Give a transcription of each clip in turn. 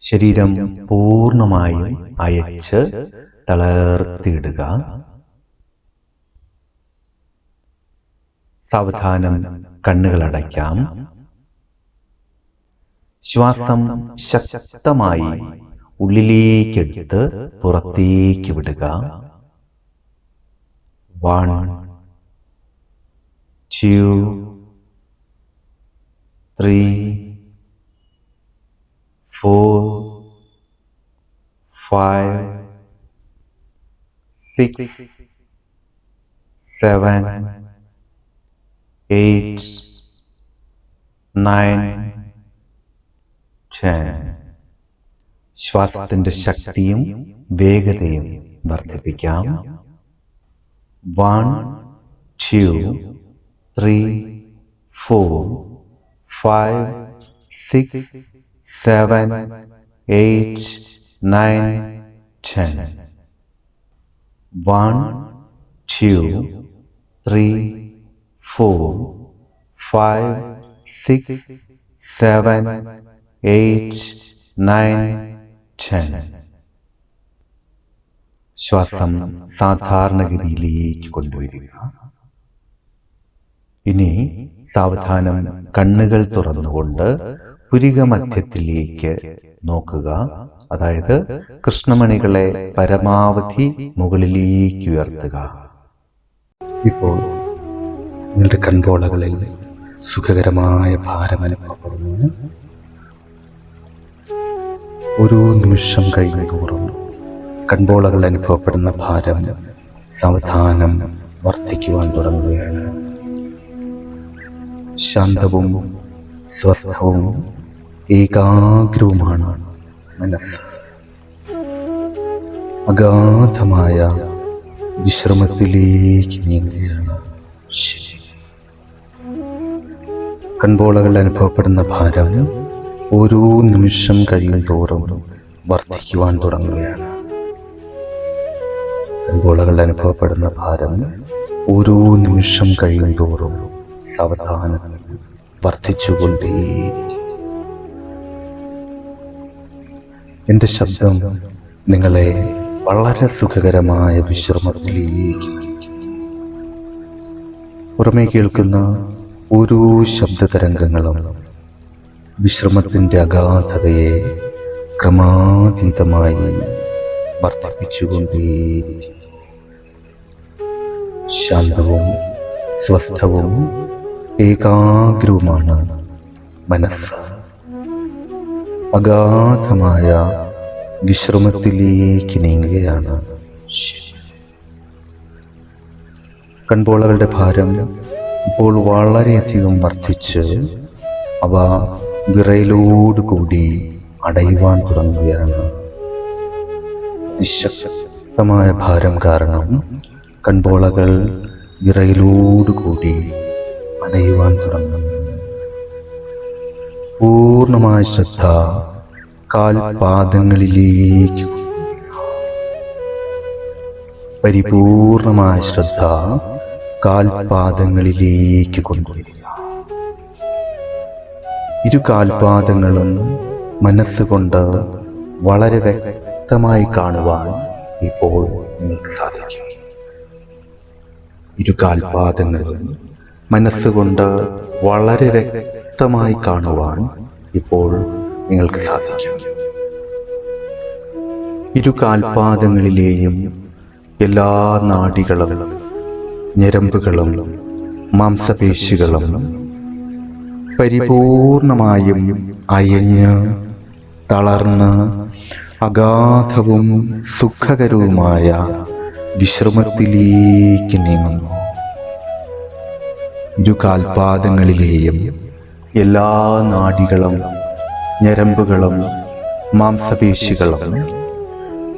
ശരീരം പൂർണ്ണമായും അയച്ച് തളർത്തിയിടുക. സാവധാനം കണ്ണുകളടയ്ക്കാം. ശ്വാസം ശക്തമായി ഉള്ളിലേക്കെടുത്ത് പുറത്തേക്ക് വിടുക. 1, 2, 3, 4, 5, 6, 7, 8, 9, 10. ശ്വാസത്തിന്റെ ശക്തിയും വേഗതയും വർദ്ധിപ്പിക്കാം. 1, 2, 3, 4, 5, 6, 7, 8, 9, 10. 1, 2, 3, 4, 5, 6, 7, 8, 9, 10. ശ്വാസം സാധാരണഗതിയിലേക്ക് കൊണ്ടുവരിക. ഇനി സാവധാനം കണ്ണുകൾ തുറന്നുകൊണ്ട് പുരികമധ്യത്തിലേക്ക് നോക്കുക. അതായത് കൃഷ്ണമണികളെ പരമാവധി മുകളിലേക്ക് ഉയർത്തുക. ഇപ്പോൾ നിങ്ങളുടെ കൺപോളകളിൽ സുഖകരമായ ഭാരം അനുഭവപ്പെടുന്നു. ഓരോ നിമിഷം കഴിയുന്തോറും കൺപോളകൾ അനുഭവപ്പെടുന്ന ഭാരം സാവധാനം വർദ്ധിക്കുവാൻ തുടങ്ങുകയാണ്. ശാന്തവും സ്വസ്ഥവും ഏകാഗ്രവുമാണ് മനസ്സ്. അഗാധമായ വിശ്രമത്തിലേക്ക് നീങ്ങുകയാണ്. കൺപോളകൾ അനുഭവപ്പെടുന്ന ഭാരം ഓരോ നിമിഷം കഴിയും തോറും വർദ്ധിക്കുവാൻ തുടങ്ങുകയാണ്. കൺപോളകൾ അനുഭവപ്പെടുന്ന ഭാരം ഓരോ നിമിഷം കഴിയും തോറും സാവധാനം വർദ്ധിച്ചുകൊണ്ടേയിരിക്കും. എൻ്റെ ശബ്ദം നിങ്ങളെ വളരെ സുഖകരമായ വിശ്രമത്തിലേക്ക് നയിക്കും. പുറമേ കേൾക്കുന്ന ഓരോ ശബ്ദതരംഗങ്ങളും വിശ്രമത്തിൻ്റെ അഗാധതയെ ക്രമാതീതമായി വർദ്ധിപ്പിച്ചുകൊണ്ടേയിരിക്കും. ശാന്തവും സ്വസ്ഥവും ഏകാഗ്രവുമാണ് മനസ്സ്. അഗാധമായ വിശ്രമത്തിലേക്ക് നീങ്ങുകയാണ്. കൺപോളകളുടെ ഭാരം ഇപ്പോൾ വളരെയധികം വർദ്ധിച്ച് അവ വിറയലോടുകൂടി അടയുവാൻ തുടങ്ങുകയാണ്. അതിശക്തമായ ഭാരം കാരണം കൺപോളകൾ വിറയലോടുകൂടി അടയുവാൻ തുടങ്ങുന്നു. പൂർണ്ണമായ ശ്രദ്ധ കാൽപാദങ്ങളിലേക്ക്, പരിപൂർണമായ ശ്രദ്ധ കാൽപാദങ്ങളിലേക്ക് കൊണ്ടുവരിക. ഇരു കാൽപാദങ്ങളും മനസ്സുകൊണ്ട് വളരെ വ്യക്തമായി കാണുവാൻ ഇപ്പോൾ നിങ്ങൾക്ക് സാധിക്കും. ഇരു കാൽപാദങ്ങളും മനസ്സുകൊണ്ട് വളരെ വ്യക്തമായി കാണുവാൻ ഇപ്പോൾ നിങ്ങൾക്ക് സാധിക്കും. ഇരു കാൽപാദങ്ങളിലെയും എല്ലാ നാഡികളും ഞരമ്പുകളും മാംസപേശികളും പരിപൂർണമായും അയഞ്ഞ് തളർന്ന് അഗാധവും സുഖകരവുമായ വിശ്രമത്തിലേക്ക് നീങ്ങുന്നു. ഇരു കാൽപാദങ്ങളിലെയും എല്ലാ നാഡികളും ഞരമ്പുകളും മാംസപേശികളും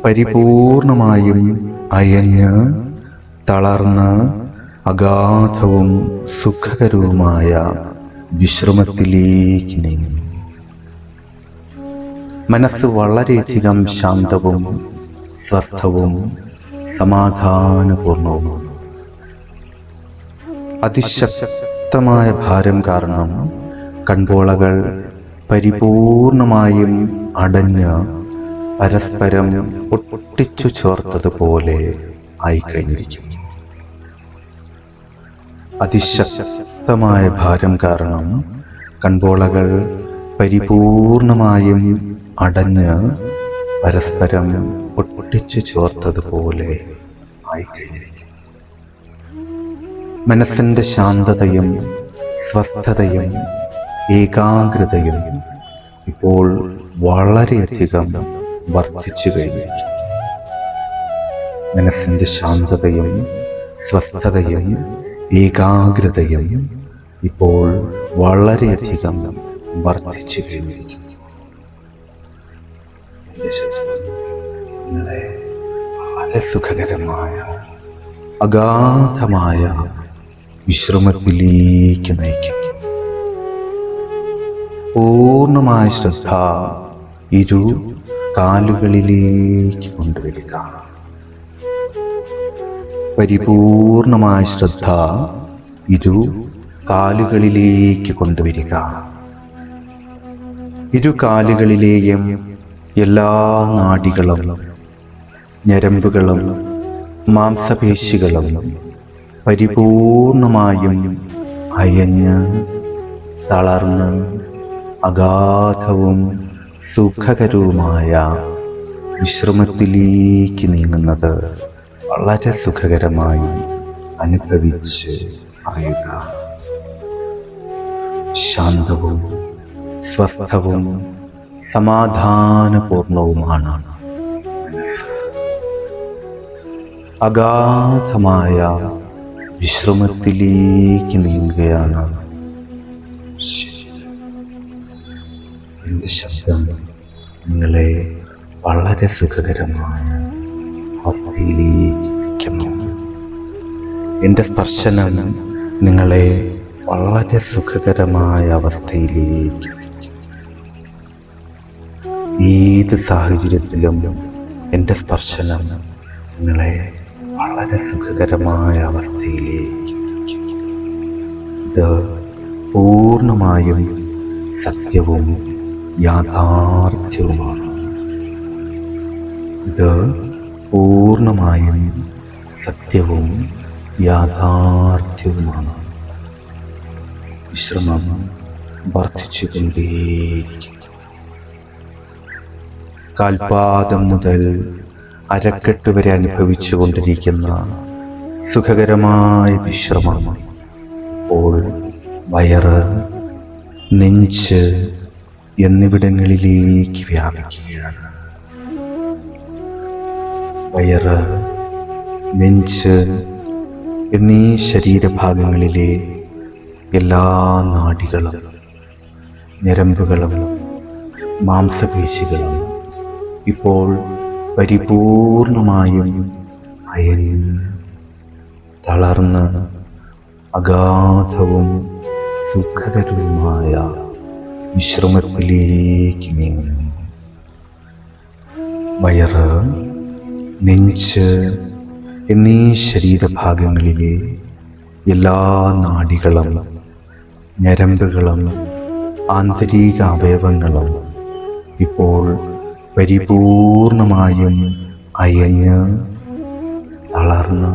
പരിപൂർണമായും അയഞ്ഞ് തളർന്ന് അഗാധവും സുഖകരവുമായ വിശ്രമത്തിലേക്ക് നീങ്ങുന്നു. മനസ്സ് വളരെയധികം ശാന്തവും സ്വസ്ഥവും സമാധാനപൂർണവുമാണ്. അതിശക്തമായ ഭാരം കാരണം കൺപോളകൾ പരിപൂർണമായും അടഞ്ഞ് പരസ്പരം ഒട്ടിച്ചു ചേർത്തതുപോലെ ആയിക്കഴിഞ്ഞിരിക്കുന്നു. അതിശക്തമായ ഭാരം കാരണം കൺപോളകൾ പരിപൂർണമായും അടഞ്ഞ് പരസ്പരം ഒട്ടിച്ചു ചേർത്തതുപോലെ ആയിക്കഴിഞ്ഞിരിക്കുന്നു. മനസ്സിന്റെ ശാന്തതയും സ്വസ്ഥതയും ഏകാഗ്രതയും ഇപ്പോൾ വളരെയധികം വർദ്ധിച്ചു കഴിഞ്ഞിരിക്കുന്നു. മനസ്സിന്റെ ശാന്തതയും സ്വസ്ഥതയും ഏകാഗ്രതയും ഇപ്പോൾ വളരെയധികം വർദ്ധിച്ചു കഴിഞ്ഞിരിക്കുന്നു. വളരെ സുഖകരമായ അഗാധമായ വിശ്രമത്തിലേക്ക് നയിക്കുന്നു. പൂർണ്ണമായ ശ്രദ്ധ ഇരു കാലുകളിലേക്ക് കൊണ്ടുവരിക. പരിപൂർണമായ ശ്രദ്ധ ഇരു കാലുകളിലേക്ക് കൊണ്ടുവരിക. ഇരു കാലുകളിലെയും എല്ലാ നാഡികളും ഞരമ്പുകളും മാംസപേശികളും പരിപൂർണമായും അയഞ്ഞ് തളർന്ന് അഗാധവും സുഖകരവുമായ വിശ്രമത്തിലേക്ക് നീങ്ങുന്നത് വളരെ സുഖകരമായി അനുഭവിച്ച് അറിയുക. ശാന്തവും സ്വസ്ഥവും സമാധാനപൂർണവുമാണ് മനസ്സ്. അഗാധമായ വിശ്രമത്തിലേക്ക് നീങ്ങുകയാണ്. എൻ്റെ ശബ്ദം നിങ്ങളെ വളരെ സുഖകരമായ അവസ്ഥയിലേക്ക് എത്തിക്കുന്നു. എൻ്റെ സ്പർശനം നിങ്ങളെ വളരെ സുഖകരമായ അവസ്ഥയിലേക്ക് എത്തിക്കും. ഏത് സാഹചര്യത്തിലും എൻ്റെ സ്പർശനം നിങ്ങളെ വളരെ സുഖകരമായ അവസ്ഥയിലേക്ക് എത്തിക്കും. ഇത് പൂർണ്ണമായും സത്യവും യാഥാർത്ഥ്യവുമാണ്. ഇത് പൂർണ്ണമായും സത്യവും യാഥാർത്ഥ്യവുമാണ്. വിശ്രമം വർദ്ധിച്ചുകൊണ്ടേയിരിക്കും. കാൽപാദം മുതൽ അരക്കെട്ട് വരെ അനുഭവിച്ചു കൊണ്ടിരിക്കുന്ന സുഖകരമായ വിശ്രമം ഇപ്പോൾ വയറ്, നെഞ്ച് എന്നിവിടങ്ങളിലേക്ക് വ്യാപിക്കുകയാണ്. വയറ്, നെഞ്ച് എന്നീ ശരീരഭാഗങ്ങളിലെ എല്ലാ നാഡികളും ഞരമ്പുകളും മാംസപേശികളും ഇപ്പോൾ പരിപൂർണമായും അയഞ്ഞ് തളർന്ന് അഗാധവും സുഖകരവുമായ വിശ്രമത്തിലേക്ക് നീങ്ങുന്നു. വയറ്, നെഞ്ച് എന്നീ ശരീരഭാഗങ്ങളിലെ എല്ലാ നാഡികളും ഞരമ്പുകളും ആന്തരിക അവയവങ്ങളും ഇപ്പോൾ പരിപൂർണമായും അയഞ്ഞ് തളർന്ന്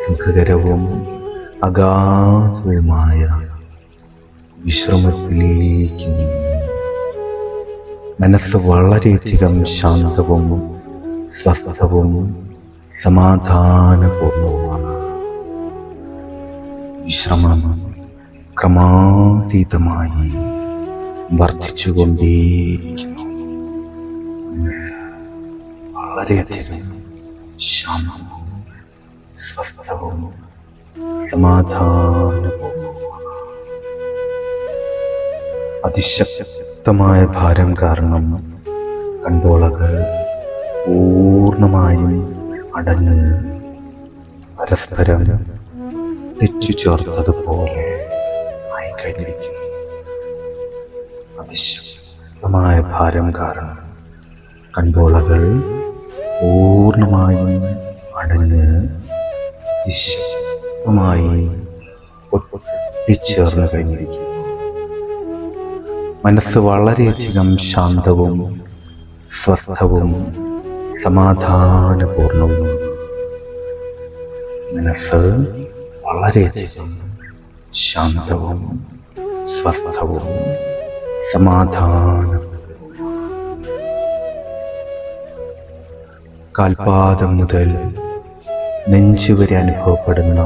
സുഖകരവും അഗാധവുമായ വിശ്രമത്തിലേക്ക് നീങ്ങുന്നു. മനസ്സ് വളരെയധികം ശാന്തവും സ്വസ്ഥവും സമാധാനപൂർണവുമാണ്. വിശ്രമം ക്രമാതീതമായി വർദ്ധിച്ചുകൊണ്ടേയിരിക്കുന്നു. മനസ്സ് വളരെയധികം ശാന്തവും സ്വസ്ഥവും സമാധാനപൂർണവുമാണ്. അതിശക്തമായ ഭാരം കാരണം കൺപോളകൾ പൂർണ്ണമായും അടഞ്ഞ് പരസ്പരം ഒട്ടിച്ചു ചേർത്തതുപോലെ ആയിക്കഴിഞ്ഞിരിക്കുന്നു. അതിശക്തമായ ഭാരം കാരണം കൺപോളകൾ പൂർണ്ണമായും അടഞ്ഞ് അതിശക്തമായി ഒട്ടിച്ചേർന്ന് കഴിഞ്ഞിരിക്കുന്നു. മനസ്സ് വളരെയധികം ശാന്തവും സ്വസ്ഥവും സമാധാനപൂർണവും. മനസ്സ് വളരെയധികം ശാന്തവും സ്വസ്ഥവും സമാധാനവും. കാൽപാദം മുതൽ നെഞ്ചുവരെ അനുഭവപ്പെടുന്ന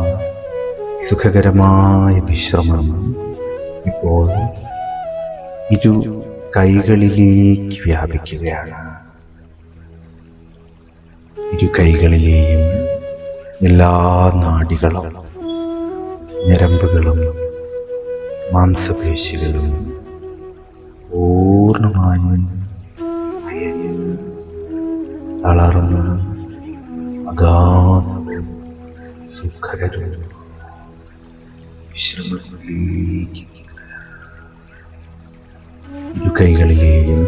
സുഖകരമായ വിശ്രമം ഇപ്പോൾ ഇരു കൈകളിലേക്ക് വ്യാപിക്കുകയാണ്. ഇരു കൈകളിലെയും എല്ലാ നാഡികളും ഞരമ്പുകളും മാംസപേശികളും പൂർണ്ണമായും അയഞ്ഞ് തളർന്ന് അഗാധവും സുഖകരവും വിശ്രമത്തിലേക്ക് ഇരു കൈകളിലെയും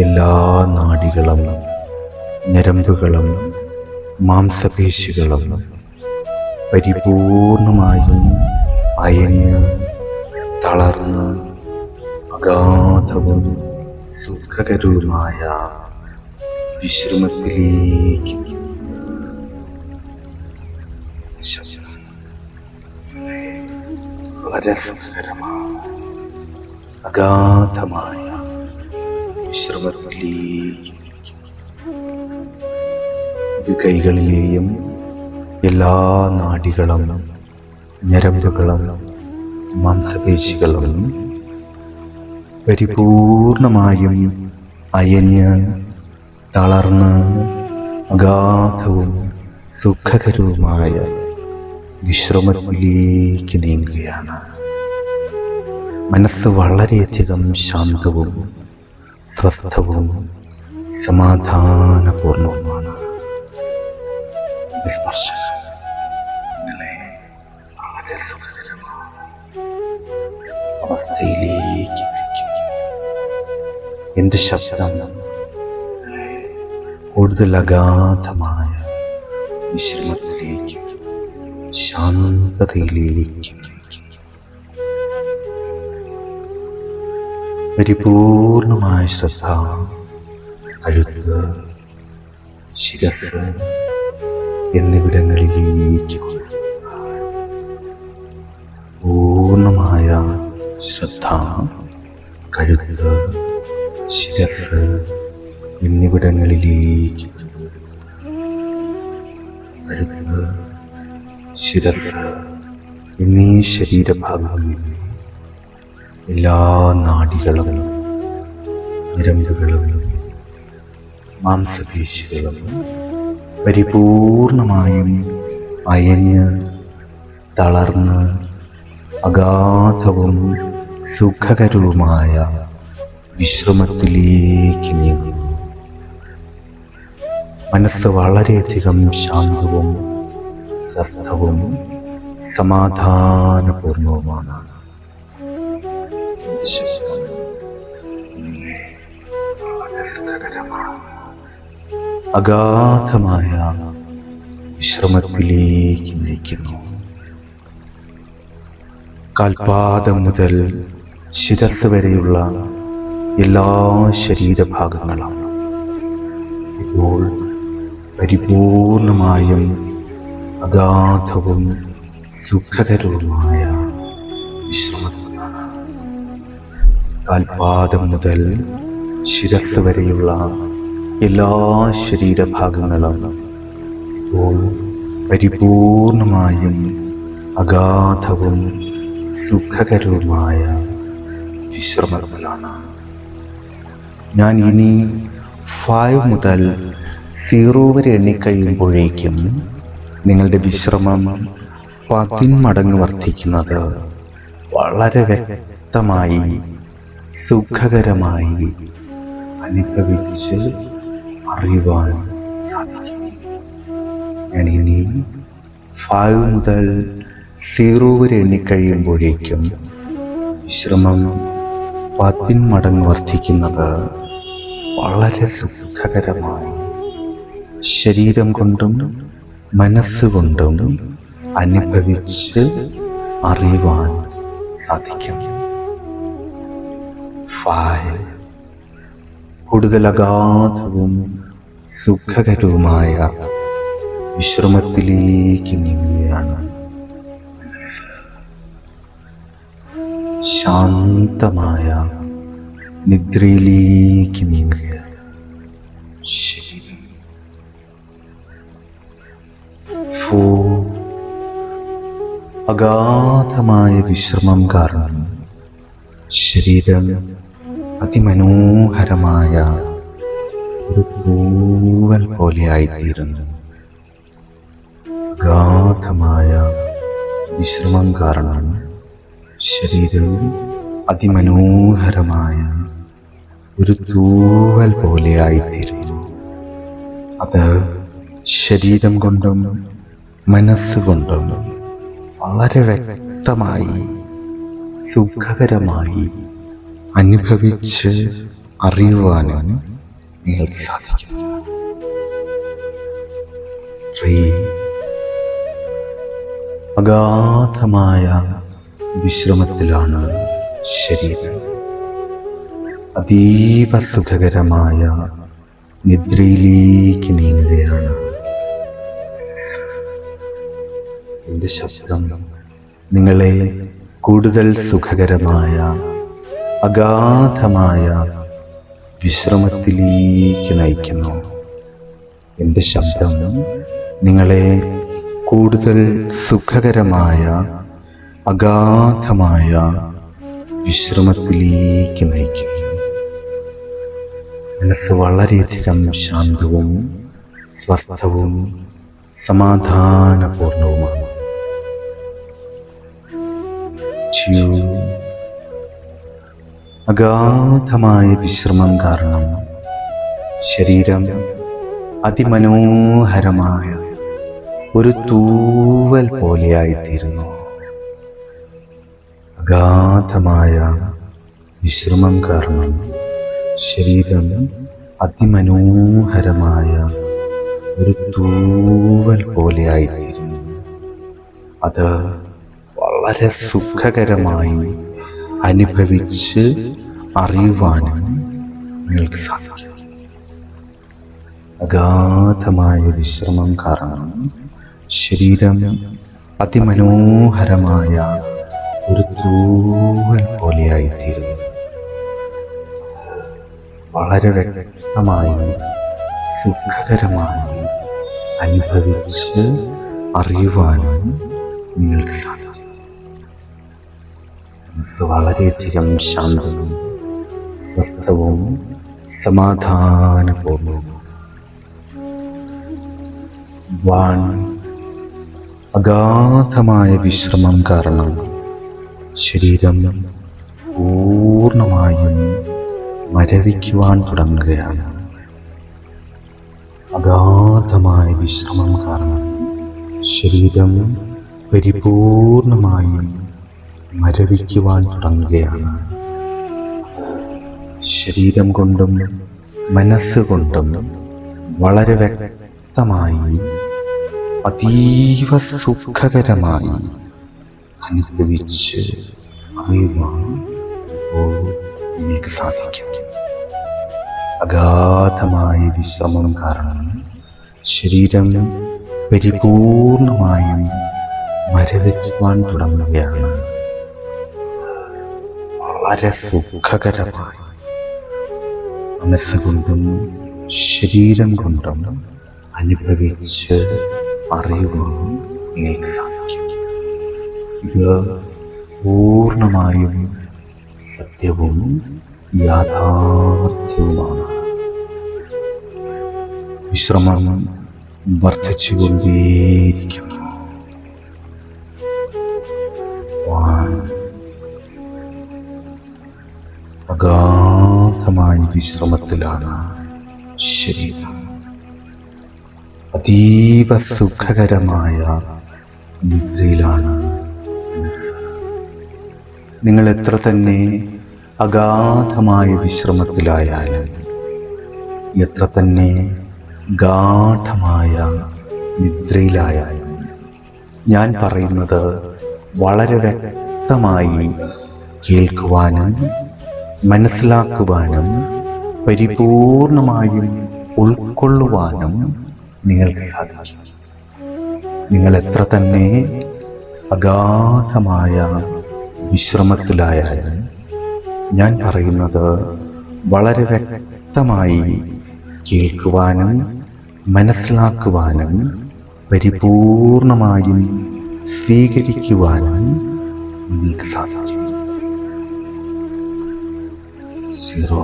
എല്ലാ നാഡികളും ഞരമ്പുകളും മാംസപേശികളും പരിപൂർണമായും അയഞ്ഞ് തളർന്ന് അഗാധവും സുഖകരവുമായ വിശ്രമത്തിലേക്ക് വളരെ സുഖകരമായ അഗാധമായ വിശ്രമത്തിലേക്ക് ഇരു കൈകളിലെയും എല്ലാ നാഡികളും ഞരമ്പുകളും മാംസപേശികളും പരിപൂർണമായും അയഞ്ഞ് തളർന്ന് അഗാധവും സുഖകരവുമായ വിശ്രമത്തിലേക്ക് നീങ്ങുകയാണ്. മനസ്സ് വളരെയധികം ശാന്തവും സ്വസ്ഥവും സമാധാനപൂർണവുമാണ്. സ്പർശം വളരെ സുഖകരമായ അവസ്ഥയിലേക്ക് എന്റെ ശബ്ദം കൂടുതൽ അഗാധമായ വിശ്രമത്തിലേക്ക് ശാന്തതയിലേക്ക് പരിപൂർണമായ ശ്രദ്ധ കഴുത്ത് ശിരസ് എന്നിവിടങ്ങളിലേക്ക് പൂർണമായ ശ്രദ്ധ കഴുത്ത് ശിരസ് എന്നിവിടങ്ങളിലേക്ക് കഴുത്ത് ശിരസ് എന്നീ ശരീരഭാഗങ്ങളിൽ എല്ലാ നാഡികളും ഞരമ്പുകളും മാംസപേശികളും പരിപൂർണമായും അയഞ്ഞ് തളർന്ന് അഗാധവും സുഖകരവുമായ വിശ്രമത്തിലേക്ക് നീങ്ങുന്നു. മനസ്സ് വളരെയധികം ശാന്തവും സ്വസ്ഥവും സമാധാനപൂർണവുമാണ്. അഗാധമായ വിശ്രമത്തിലേക്ക് നയിക്കുന്നു. കാൽപാദം മുതൽ ശിരസ് വരെയുള്ള എല്ലാ ശരീരഭാഗങ്ങളും ഇപ്പോൾ പരിപൂർണമായും അഗാധവും സുഖകരവുമായ വിശ്രമത്തിലാണ്. കാൽപാദം മുതൽ ശിരസ് വരെയുള്ള എല്ലാ ശരീരഭാഗങ്ങളും ഇപ്പോൾ പരിപൂർണമായും അഗാധവും സുഖകരവുമായ വിശ്രമത്തിലാണ്. ഞാൻ ഇനി 5 മുതൽ 0 വരെ എണ്ണിക്കഴിയുമ്പോഴേക്കും നിങ്ങളുടെ വിശ്രമം 10 മടങ്ങ് വർദ്ധിക്കുന്നത് വളരെ വ്യക്തമായി സുഖകരമായി അനുഭവിച്ച് അറിയുവാൻ സാധിക്കും. ഞാൻ ഇനി 5 മുതൽ 0 വരെ എണ്ണിക്കഴിയുമ്പോഴേക്കും വിശ്രമം 10 മടങ്ങ് വർദ്ധിക്കുന്നത് വളരെ സുഖകരമായി ശരീരം കൊണ്ടും മനസ്സുകൊണ്ടും അനുഭവിച്ച് അറിയുവാൻ സാധിക്കും. 5. കൂടുതൽ അഗാധവും സുഖകരവുമായ വിശ്രമത്തിലേക്ക് നീങ്ങുകയാണ്. ശാന്തമായ നിദ്രയിലേക്ക് നീങ്ങുകയാണ്. ശരി. 4. അഗാധമായ വിശ്രമം കാരണം ശരീരം അതിമനോഹരമായ ഒരു തൂവൽ പോലെയായിത്തീരുന്നു. അഗാധമായ വിശ്രമം കാരണം ശരീരം അതിമനോഹരമായ ഒരു തൂവൽ പോലെയായിത്തീരുന്നു. അത് ശരീരം കൊണ്ടും മനസ്സുകൊണ്ടും വളരെ വ്യക്തമായി സുഖകരമായി അനുഭവിച്ച് അറിയുവാനും നിങ്ങൾക്ക് സാധിക്കും. 3. അഗാധമായ വിശ്രമത്തിലാണ് ശരീരം. അതീവ സുഖകരമായ നിദ്രയിലേക്ക് നീങ്ങുകയാണ്. എൻ്റെ ശബ്ദം നിങ്ങളെ കൂടുതൽ സുഖകരമായ അഗാധമായ വിശ്രമത്തിലേക്ക് നയിക്കുന്നു. എൻ്റെ ശബ്ദം നിങ്ങളെ കൂടുതൽ സുഖകരമായ അഗാധമായ വിശ്രമത്തിലേക്ക് നയിക്കുന്നു. മനസ്സ് വളരെയധികം ശാന്തവും സ്വസ്ഥവും സമാധാനപൂർണവുമാണ്. അഗാധമായ വിശ്രമം കാരണം ശരീരം അതിമനോഹരമായ ഒരു തൂവൽ പോലെയായിത്തീരുന്നു. അഗാധമായ വിശ്രമം കാരണം ശരീരം അതിമനോഹരമായ ഒരു തൂവൽ പോലെയായിത്തീരുന്നു. അത് വളരെ സുഖകരമായി അനുഭവിച്ച് അറിയുവാനും നിങ്ങൾക്ക് സാധിക്കും. അഗാധമായ വിശ്രമം കാരണം ശരീരം അതിമനോഹരമായ ഒരു തൂവൽ പോലെയായിത്തീരുന്നു. വളരെ വ്യക്തമായി സുഖകരമായി അനുഭവിച്ച് അറിയുവാനും നിങ്ങൾക്ക് സാധിക്കും. മനസ്സ് വളരെയധികം ശാന്തവും സ്വസ്ഥവും സമാധാനപൂർണവും. 1. അഗാധമായ വിശ്രമം കാരണം ശരീരം പൂർണ്ണമായും മരവിക്കുവാൻ തുടങ്ങുകയാണ്. അഗാധമായ വിശ്രമം കാരണം ശരീരം പരിപൂർണമായും മരവിക്കുവാൻ തുടങ്ങുകയാണ്. ശരീരം കൊണ്ടും മനസ്സുകൊണ്ടും വളരെ വ്യക്തമായി അതീവ സുഖകരമായി അനുഭവിച്ച് അറിയുവാൻ നിങ്ങൾക്ക് സാധിക്കും. അഗാധമായ വിശ്രമം കാരണം ശരീരം പരിപൂർണമായും മരവിക്കുവാൻ തുടങ്ങുകയാണ്. വളരെ സുഖകരമായി മനസ്സുകൊണ്ടും ശരീരം കൊണ്ടും അനുഭവിച്ച് അറിയുവാൻ നിങ്ങൾക്ക് സാധിക്കും. ഇത് പൂർണ്ണമായും സത്യവും യാഥാർത്ഥ്യവുമാണ്. വിശ്രമം വർദ്ധിച്ചുകൊണ്ടേയിരിക്കുന്നു. അഗാധമായ വിശ്രമത്തിലാണ് ശരീരം. അതീവ സുഖകരമായ നിദ്രയിലാണ് മനസ്സ്. നിങ്ങൾ എത്ര തന്നെ അഗാധമായ വിശ്രമത്തിലായാലും, എത്ര തന്നെ ഗാഠമായ നിദ്രയിലായാലും, ഞാൻ പറയുന്നത് വളരെ വ്യക്തമായി കേൾക്കുവാനും മനസ്സിലാക്കുവാനും പരിപൂർണമായും ഉൾക്കൊള്ളുവാനും നിങ്ങൾക്ക് സാധിക്കും. നിങ്ങൾ എത്ര തന്നെ അഗാധമായ വിശ്രമത്തിലായാലും ഞാൻ പറയുന്നത് വളരെ വ്യക്തമായി കേൾക്കുവാനും മനസ്സിലാക്കുവാനും പരിപൂർണമായും സ്വീകരിക്കുവാനും നിങ്ങൾക്ക് സാധിക്കും. സീറോ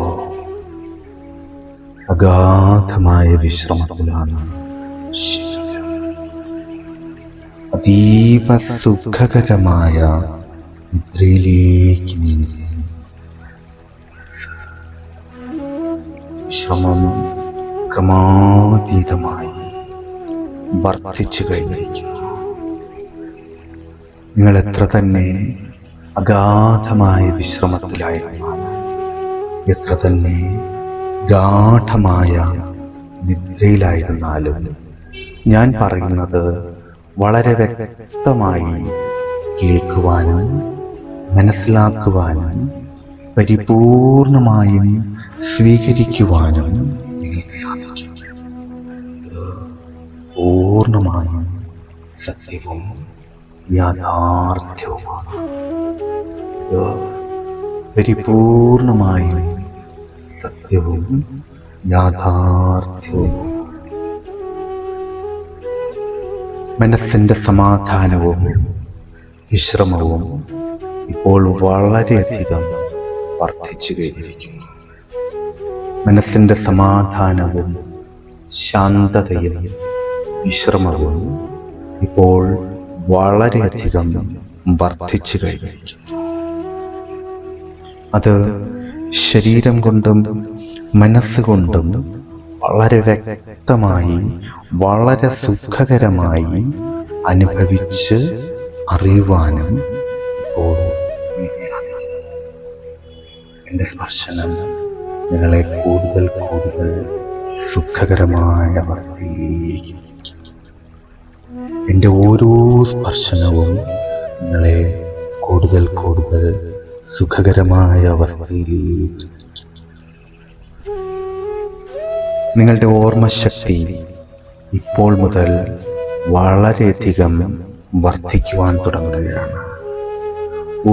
അഗാധമായ വിശ്രമത്തിലാണ് അതീവ സുഖകരമായ നിദ്രയിലേക്ക് നീങ്ങി. വിശ്രമം ക്രമാതീതമായി വർദ്ധിച്ചു കഴിഞ്ഞിരിക്കുന്നു. നിങ്ങൾ എത്ര തന്നെ അഗാധമായ വിശ്രമത്തിലായിരുന്നാലും, എത്ര തന്നെ ഗാഠമായ നിദ്രയിലായിരുന്നാലും ഞാൻ പറയുന്നത് വളരെ വ്യക്തമായി കേൾക്കുവാനും മനസ്സിലാക്കുവാനും പരിപൂർണമായും സ്വീകരിക്കുവാനും നിങ്ങൾക്ക് സാധിക്കും. പൂർണ്ണമായും സത്യവും യാഥാർത്ഥ്യവുമാണ്. ഇത് പരിപൂർണമായും സത്യവും യാഥാർത്ഥ്യവും. മനസ്സിൻ്റെ സമാധാനവും വിശ്രമവും ഇപ്പോൾ വളരെയധികം വർദ്ധിച്ചു കഴിഞ്ഞിരിക്കുന്നു. മനസ്സിൻ്റെ സമാധാനവും ശാന്തതയും വിശ്രമവും ഇപ്പോൾ വളരെയധികം വർദ്ധിച്ചു കഴിഞ്ഞിരിക്കുന്നു. അത് ശരീരം കൊണ്ടും മനസ്സുകൊണ്ടും വളരെ വ്യക്തമായി വളരെ സുഖകരമായി അനുഭവിച്ച് അറിയുവാനും ഇപ്പോൾ എൻ്റെ സ്പർശനം നിങ്ങളെ കൂടുതൽ കൂടുതൽ സുഖകരമായ അവസ്ഥയിലേക്ക്, എൻ്റെ ഓരോ സ്പർശനവും നിങ്ങളെ കൂടുതൽ കൂടുതൽ സുഖകരമായ അവസ്ഥയിലേക്ക്. നിങ്ങളുടെ ഓർമ്മശക്തി ഇപ്പോൾ മുതൽ വളരെയധികം വർദ്ധിക്കുവാൻ തുടങ്ങുകയാണ്.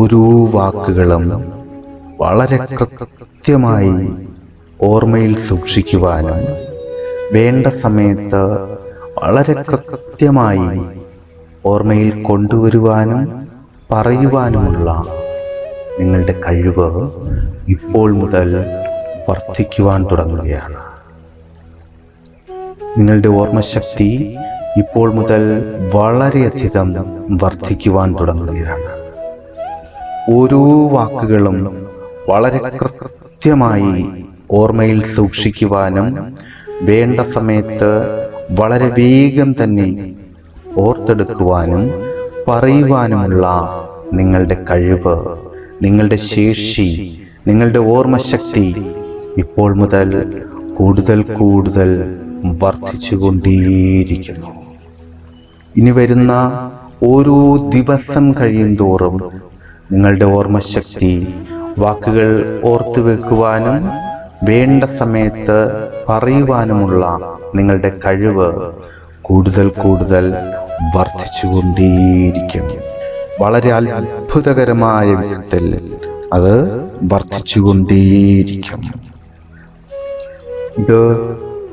ഓരോ വാക്കുകളും വളരെ കൃത്യമായി ഓർമ്മയിൽ സൂക്ഷിക്കുവാനും വേണ്ട സമയത്ത് വളരെ കൃത്യമായി ഓർമ്മയിൽ കൊണ്ടുവരുവാനും പറയുവാനുമുള്ള നിങ്ങളുടെ കഴിവ് ഇപ്പോൾ മുതൽ വർദ്ധിക്കുവാൻ തുടങ്ങുകയാണ്. നിങ്ങളുടെ ഓർമ്മശക്തി ഇപ്പോൾ മുതൽ വളരെയധികം വർദ്ധിക്കുവാൻ തുടങ്ങുകയാണ്. ഓരോ വാക്കുകളും വളരെ കൃത്യമായി ഓർമ്മയിൽ സൂക്ഷിക്കുവാനും വേണ്ട സമയത്ത് വളരെ വേഗം തന്നെ ഓർത്തെടുക്കുവാനും പറയുവാനുമുള്ള നിങ്ങളുടെ കഴിവ്, നിങ്ങളുടെ ശേഷി, നിങ്ങളുടെ ഓർമ്മശക്തി ഇപ്പോൾ മുതൽ കൂടുതൽ കൂടുതൽ വർദ്ധിച്ചുകൊണ്ടേയിരിക്കുന്നു. ഇനി വരുന്ന ഓരോ ദിവസം കഴിയുന്തോറും നിങ്ങളുടെ ഓർമ്മശക്തി വാക്കുകൾ ഓർത്തു വെക്കുവാനും വേണ്ട സമയത്ത് പറയുവാനുമുള്ള നിങ്ങളുടെ കഴിവ് കൂടുതൽ കൂടുതൽ വർദ്ധിച്ചുകൊണ്ടേയിരിക്കും. വളരെ അത്ഭുതകരമായ വിധത്തിൽ അത് വർദ്ധിച്ചുകൊണ്ടേയിരിക്കും. ഇത്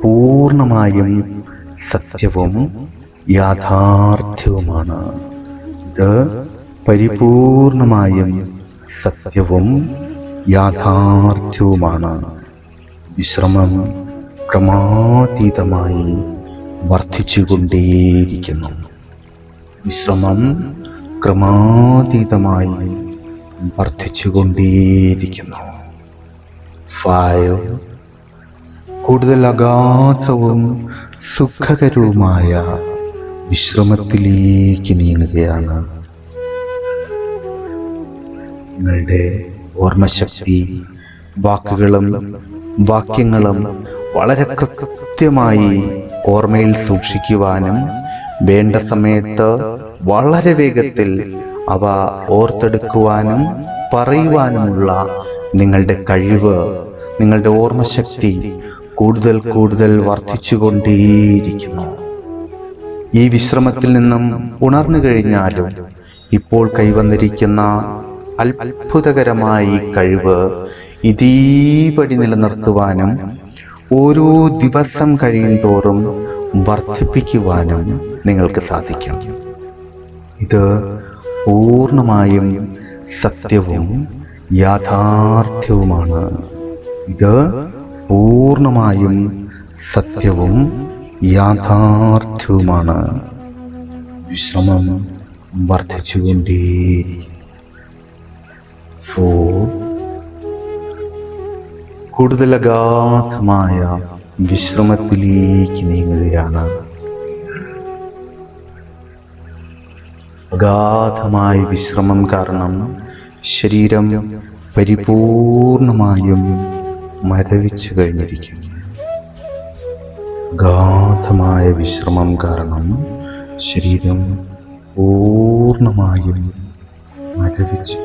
പൂർണ്ണമായും സത്യവും യാഥാർത്ഥ്യവുമാണ്. ഇത് പരിപൂർണമായും സത്യവും യാഥാർത്ഥ്യവുമാണ്. വിശ്രമം ക്രമാതീതമായി വർദ്ധിച്ചുകൊണ്ടേയിരിക്കുന്നു. വിശ്രമം ക്രമാതീതമായി വർദ്ധിച്ചുകൊണ്ടേയിരിക്കുന്നു. 5 കൂടുതൽ അഗാധവും സുഖകരവുമായ വിശ്രമത്തിലേക്ക് നീങ്ങുകയാണ്. നിങ്ങളുടെ ഓർമ്മശക്തി വാക്കുകളും വാക്യങ്ങളും വളരെ കൃത്യമായി ഓർമ്മയിൽ സൂക്ഷിക്കുവാനും വേണ്ട സമയത്ത് വളരെ വേഗത്തിൽ അവ ഓർത്തെടുക്കുവാനും പറയുവാനുമുള്ള നിങ്ങളുടെ കഴിവ്, നിങ്ങളുടെ ഓർമ്മശക്തി കൂടുതൽ കൂടുതൽ വർദ്ധിച്ചുകൊണ്ടേയിരിക്കുന്നു. ഈ വിശ്രമത്തിൽ നിന്നും ഉണർന്നു കഴിഞ്ഞാലും ഇപ്പോൾ കൈവന്നിരിക്കുന്ന അത്ഭുതകരമായ ഈ കഴിവ് ഇതീപടി നിലനിർത്തുവാനും ഓരോ ദിവസം കഴിയും തോറും വർദ്ധിപ്പിക്കുവാനും നിങ്ങൾക്ക് സാധിക്കും. ഇത് പൂർണ്ണമായും സത്യവും യാഥാർത്ഥ്യവുമാണ്. ഇത് പൂർണ്ണമായും സത്യവും യാഥാർത്ഥ്യവുമാണ്. വിശ്രമം വർദ്ധിച്ചുകൊണ്ടേയിരിക്കും. കൂടുതൽ അഗാധമായ വിശ്രമത്തിലേക്ക് നീങ്ങുകയാണ്. അഗാധമായ വിശ്രമം കാരണം ശരീരം പരിപൂർണമായും മരവിച്ചു കഴിഞ്ഞിരിക്കുന്നു. അഗാധമായ വിശ്രമം കാരണം ശരീരം പൂർണ്ണമായും മരവിച്ചു.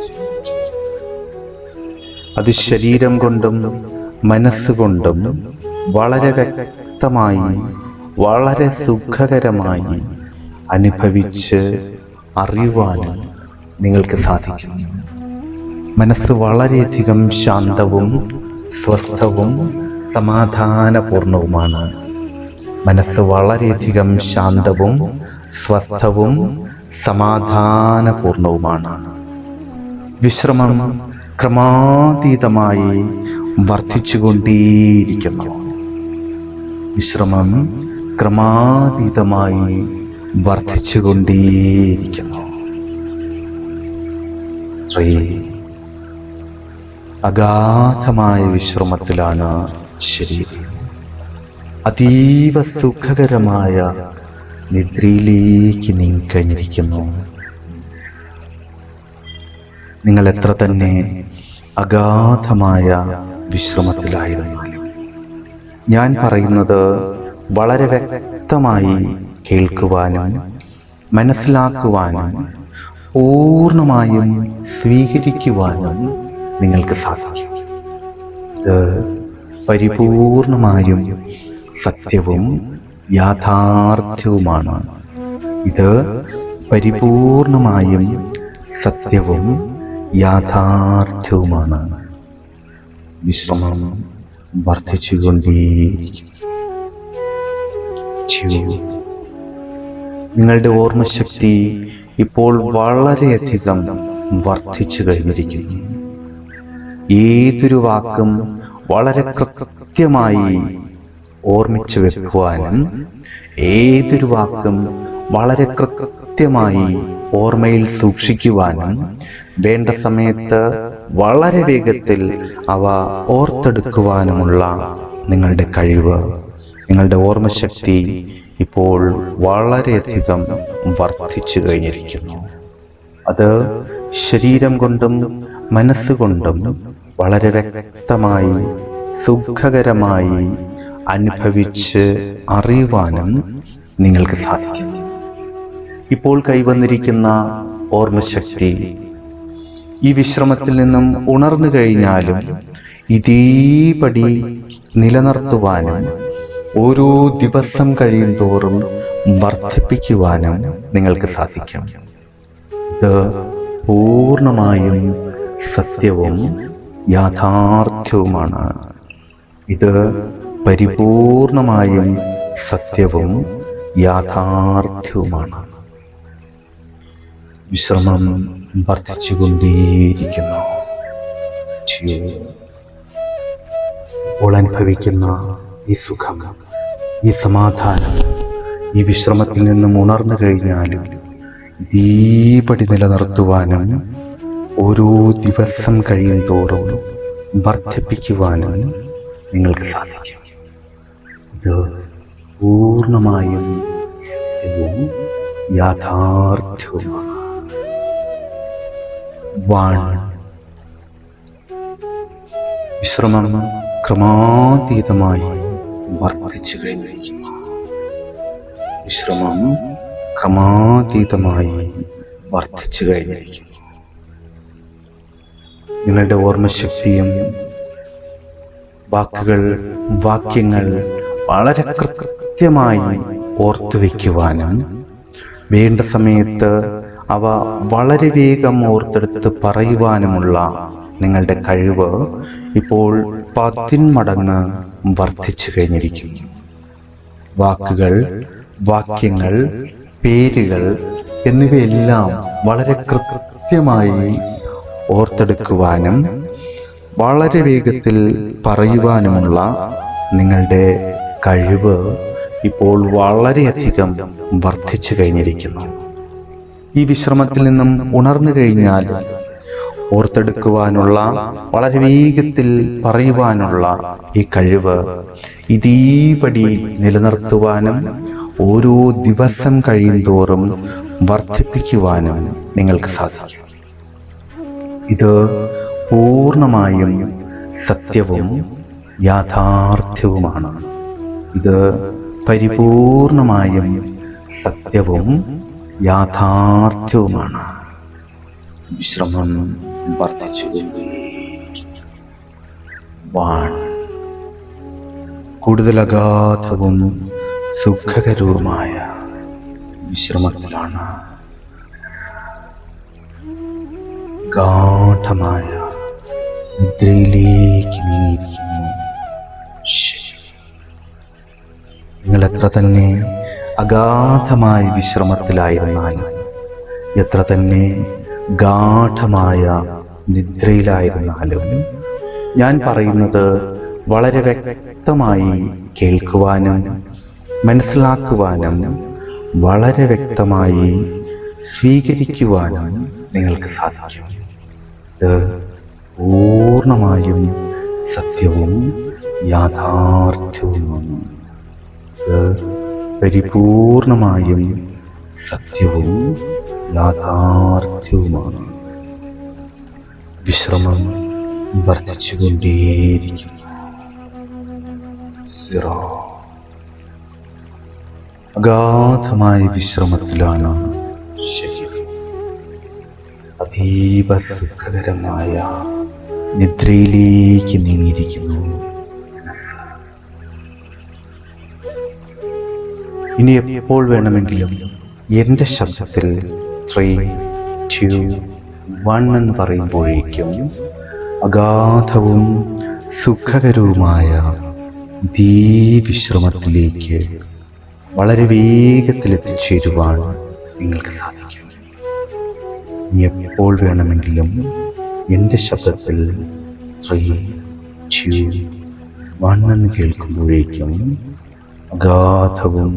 അത് ശരീരം കൊണ്ടും മനസ്സുകൊണ്ടും വളരെ വ്യക്തമായി, വളരെ സുഖകരമായി അനുഭവിച്ച് അറിയുവാനും നിങ്ങൾക്ക് സാധിക്കും. മനസ്സ് വളരെയധികം ശാന്തവും സ്വസ്ഥവും സമാധാനപൂർണവുമാണ്. മനസ്സ് വളരെയധികം ശാന്തവും സ്വസ്ഥവും സമാധാനപൂർണവുമാണ്. വിശ്രമം ക്രമാതീതമായി വർദ്ധിച്ചുകൊണ്ടേയിരിക്കുന്നു. വിശ്രമം ക്രമാതീതമായി വർദ്ധിച്ചുകൊണ്ടേയിരിക്കുന്നു. അഗാധമായ വിശ്രമത്തിലാണ് ശരീരം. അതീവ സുഖകരമായ നിദ്രയിലേക്ക് നീങ്ങിക്കഴിഞ്ഞിരിക്കുന്നു. നിങ്ങൾ എത്ര തന്നെ അഗാധമായ വിശ്രമത്തിലായിരുന്നാലും ഞാൻ പറയുന്നത് വളരെ വ്യക്തമായി കേൾക്കുവാനും മനസ്സിലാക്കുവാനും പൂർണ്ണമായും സ്വീകരിക്കുവാനും നിങ്ങൾക്ക് സാധിക്കും. ഇത് പരിപൂർണമായും സത്യവും യാഥാർത്ഥ്യവുമാണ്. ഇത് പരിപൂർണമായും സത്യവും യാഥാർത്ഥ്യവുമാണ്. വിശ്രമം വർദ്ധിച്ചുകൊണ്ടേയിരിക്കും. നിങ്ങളുടെ ഓർമ്മശക്തി ഇപ്പോൾ വളരെയധികം വർദ്ധിച്ചു കഴിഞ്ഞിരിക്കുന്നു. ഏതൊരു വാക്കും വളരെ കൃത്യമായി ഓർമ്മിച്ചു വെക്കുവാനും ഏതൊരു വാക്കും വളരെ കൃത്യമായി ഓർമ്മയിൽ സൂക്ഷിക്കുവാനും വേണ്ട സമയത്ത് വളരെ വേഗത്തിൽ അവ ഓർത്തെടുക്കുവാനുമുള്ള നിങ്ങളുടെ കഴിവ്, നിങ്ങളുടെ ഓർമ്മശക്തി ഇപ്പോൾ വളരെയധികം വർദ്ധിച്ചു കഴിഞ്ഞിരിക്കുന്നു. അത് ശരീരം കൊണ്ടും മനസ്സുകൊണ്ടും വളരെ വ്യക്തമായി സുഖകരമായി അനുഭവിച്ച് അറിയുവാനും നിങ്ങൾക്ക് സാധിക്കും. ഇപ്പോൾ കൈവന്നിരിക്കുന്ന ഓർമ്മശക്തി ഈ വിശ്രമത്തിൽ നിന്നും ഉണർന്നു കഴിഞ്ഞാലും ഇതേപടി നിലനിർത്തുവാനും ഓരോ ദിവസം കഴിയും തോറും വർദ്ധിപ്പിക്കുവാനും നിങ്ങൾക്ക് സാധിക്കും. ഇത് പൂർണ്ണമായും സത്യവും യാഥാർത്ഥ്യവുമാണ്. ഇത് പരിപൂർണമായും സത്യവും യാഥാർത്ഥ്യവുമാണ്. വിശ്രമം വർദ്ധിച്ചുകൊണ്ടേയിരിക്കുന്നു. ഇപ്പോൾ അനുഭവിക്കുന്ന ഈ സുഖം, ഈ സമാധാനം ഈ വിശ്രമത്തിൽ നിന്നും ഉണർന്നു കഴിഞ്ഞാലും ഇതേപടി നിലനിർത്തുവാനും ഓരോ ദിവസം കഴിയും തോറും വർദ്ധിപ്പിക്കുവാനും നിങ്ങൾക്ക് സാധിക്കും. ഇത് പൂർണ്ണമായും സത്യവും യാഥാർത്ഥ്യവുമാണ്. വിശ്രമം ക്രമാതീതമായി വർദ്ധിച്ചു കഴിഞ്ഞിരിക്കുന്നു. വിശ്രമം ക്രമാതീതമായി വർദ്ധിച്ചു കഴിഞ്ഞിരിക്കുന്നു. നിങ്ങളുടെ ഓർമ്മശക്തിയും വാക്യങ്ങൾ വളരെ കൃത്യമായി ഓർത്തുവെക്കുവാനും വേണ്ട സമയത്ത് അവ വളരെ വേഗം ഓർത്തെടുത്ത് പറയുവാനുമുള്ള നിങ്ങളുടെ കഴിവ് ഇപ്പോൾ 10 മടങ്ങ് വർദ്ധിച്ചു കഴിഞ്ഞിരിക്കുന്നു. വാക്യങ്ങൾ, പേരുകൾ എന്നിവയെല്ലാം വളരെ കൃത്യമായി ഓർത്തെടുക്കുവാനും വളരെ വേഗത്തിൽ പറയുവാനുമുള്ള നിങ്ങളുടെ കഴിവ് ഇപ്പോൾ വളരെയധികം വർദ്ധിച്ചു കഴിഞ്ഞിരിക്കുന്നു. ഈ വിശ്രമത്തിൽ നിന്നും ഉണർന്നു കഴിഞ്ഞാൽ ഓർത്തെടുക്കുവാനുള്ള, വളരെ വേഗത്തിൽ പറയുവാനുള്ള ഈ കഴിവ് ഇതേപടി നിലനിർത്തുവാനും ഓരോ ദിവസം കഴിയുന്തോറും വർദ്ധിപ്പിക്കുവാനും നിങ്ങൾക്ക് സാധിക്കും. ഇത് പൂർണ്ണമായും സത്യവും യാഥാർത്ഥ്യവുമാണ്. ഇത് പരിപൂർണമായും സത്യവും യാഥാർത്ഥ്യവുമാണ്. വിശ്രമം വർദ്ധിച്ചുകൊണ്ടേ കൂടുതൽ അഗാധവും സുഖകരവുമായ വിശ്രമത്തിലാണ് ഗാഠമായ നിദ്രയിലേക്ക് നീങ്ങിയിരിക്കുന്നു. നിങ്ങൾ എത്ര തന്നെ അഗാധമായ വിശ്രമത്തിലായിരുന്നാലും, എത്ര തന്നെ ഗാഠമായ നിദ്രയിലായിരുന്നാലും, ഞാൻ പറയുന്നത് വളരെ വ്യക്തമായി കേൾക്കുവാനും മനസ്സിലാക്കുവാനും വളരെ വ്യക്തമായി സ്വീകരിക്കുവാനും നിങ്ങൾക്ക് സാധിക്കും. ഇത് പൂർണ്ണമായും സത്യവും യാഥാർത്ഥ്യവുമാണ്. ഇത് പരിപൂർണമായും സത്യവും യാഥാർത്ഥ്യവുമാണ്. വിശ്രമം വർദ്ധിച്ചുകൊണ്ടേയിരിക്കുന്നു. അഗാധമായ വിശ്രമത്തിലാണ് ശരീരം. അതീവ സുഖകരമായ നിദ്രയിലേക്ക് നീങ്ങിയിരിക്കുന്നു. ഇനി എപ്പോൾ വേണമെങ്കിലും എൻ്റെ ശബ്ദത്തിൽ 3, 2, 1 എന്ന് പറയുമ്പോഴേക്കും അഗാധവും സുഖകരവുമായ ഈ വിശ്രമത്തിലേക്ക് വളരെ വേഗത്തിൽ എത്തിച്ചേരുവാൻ നിങ്ങൾക്ക് സാധിക്കും. ഇനി എപ്പോൾ വേണമെങ്കിലും എൻ്റെ ശബ്ദത്തിൽ 3, 2, 1 എന്ന് കേൾക്കുമ്പോഴേക്കും അഗാധവും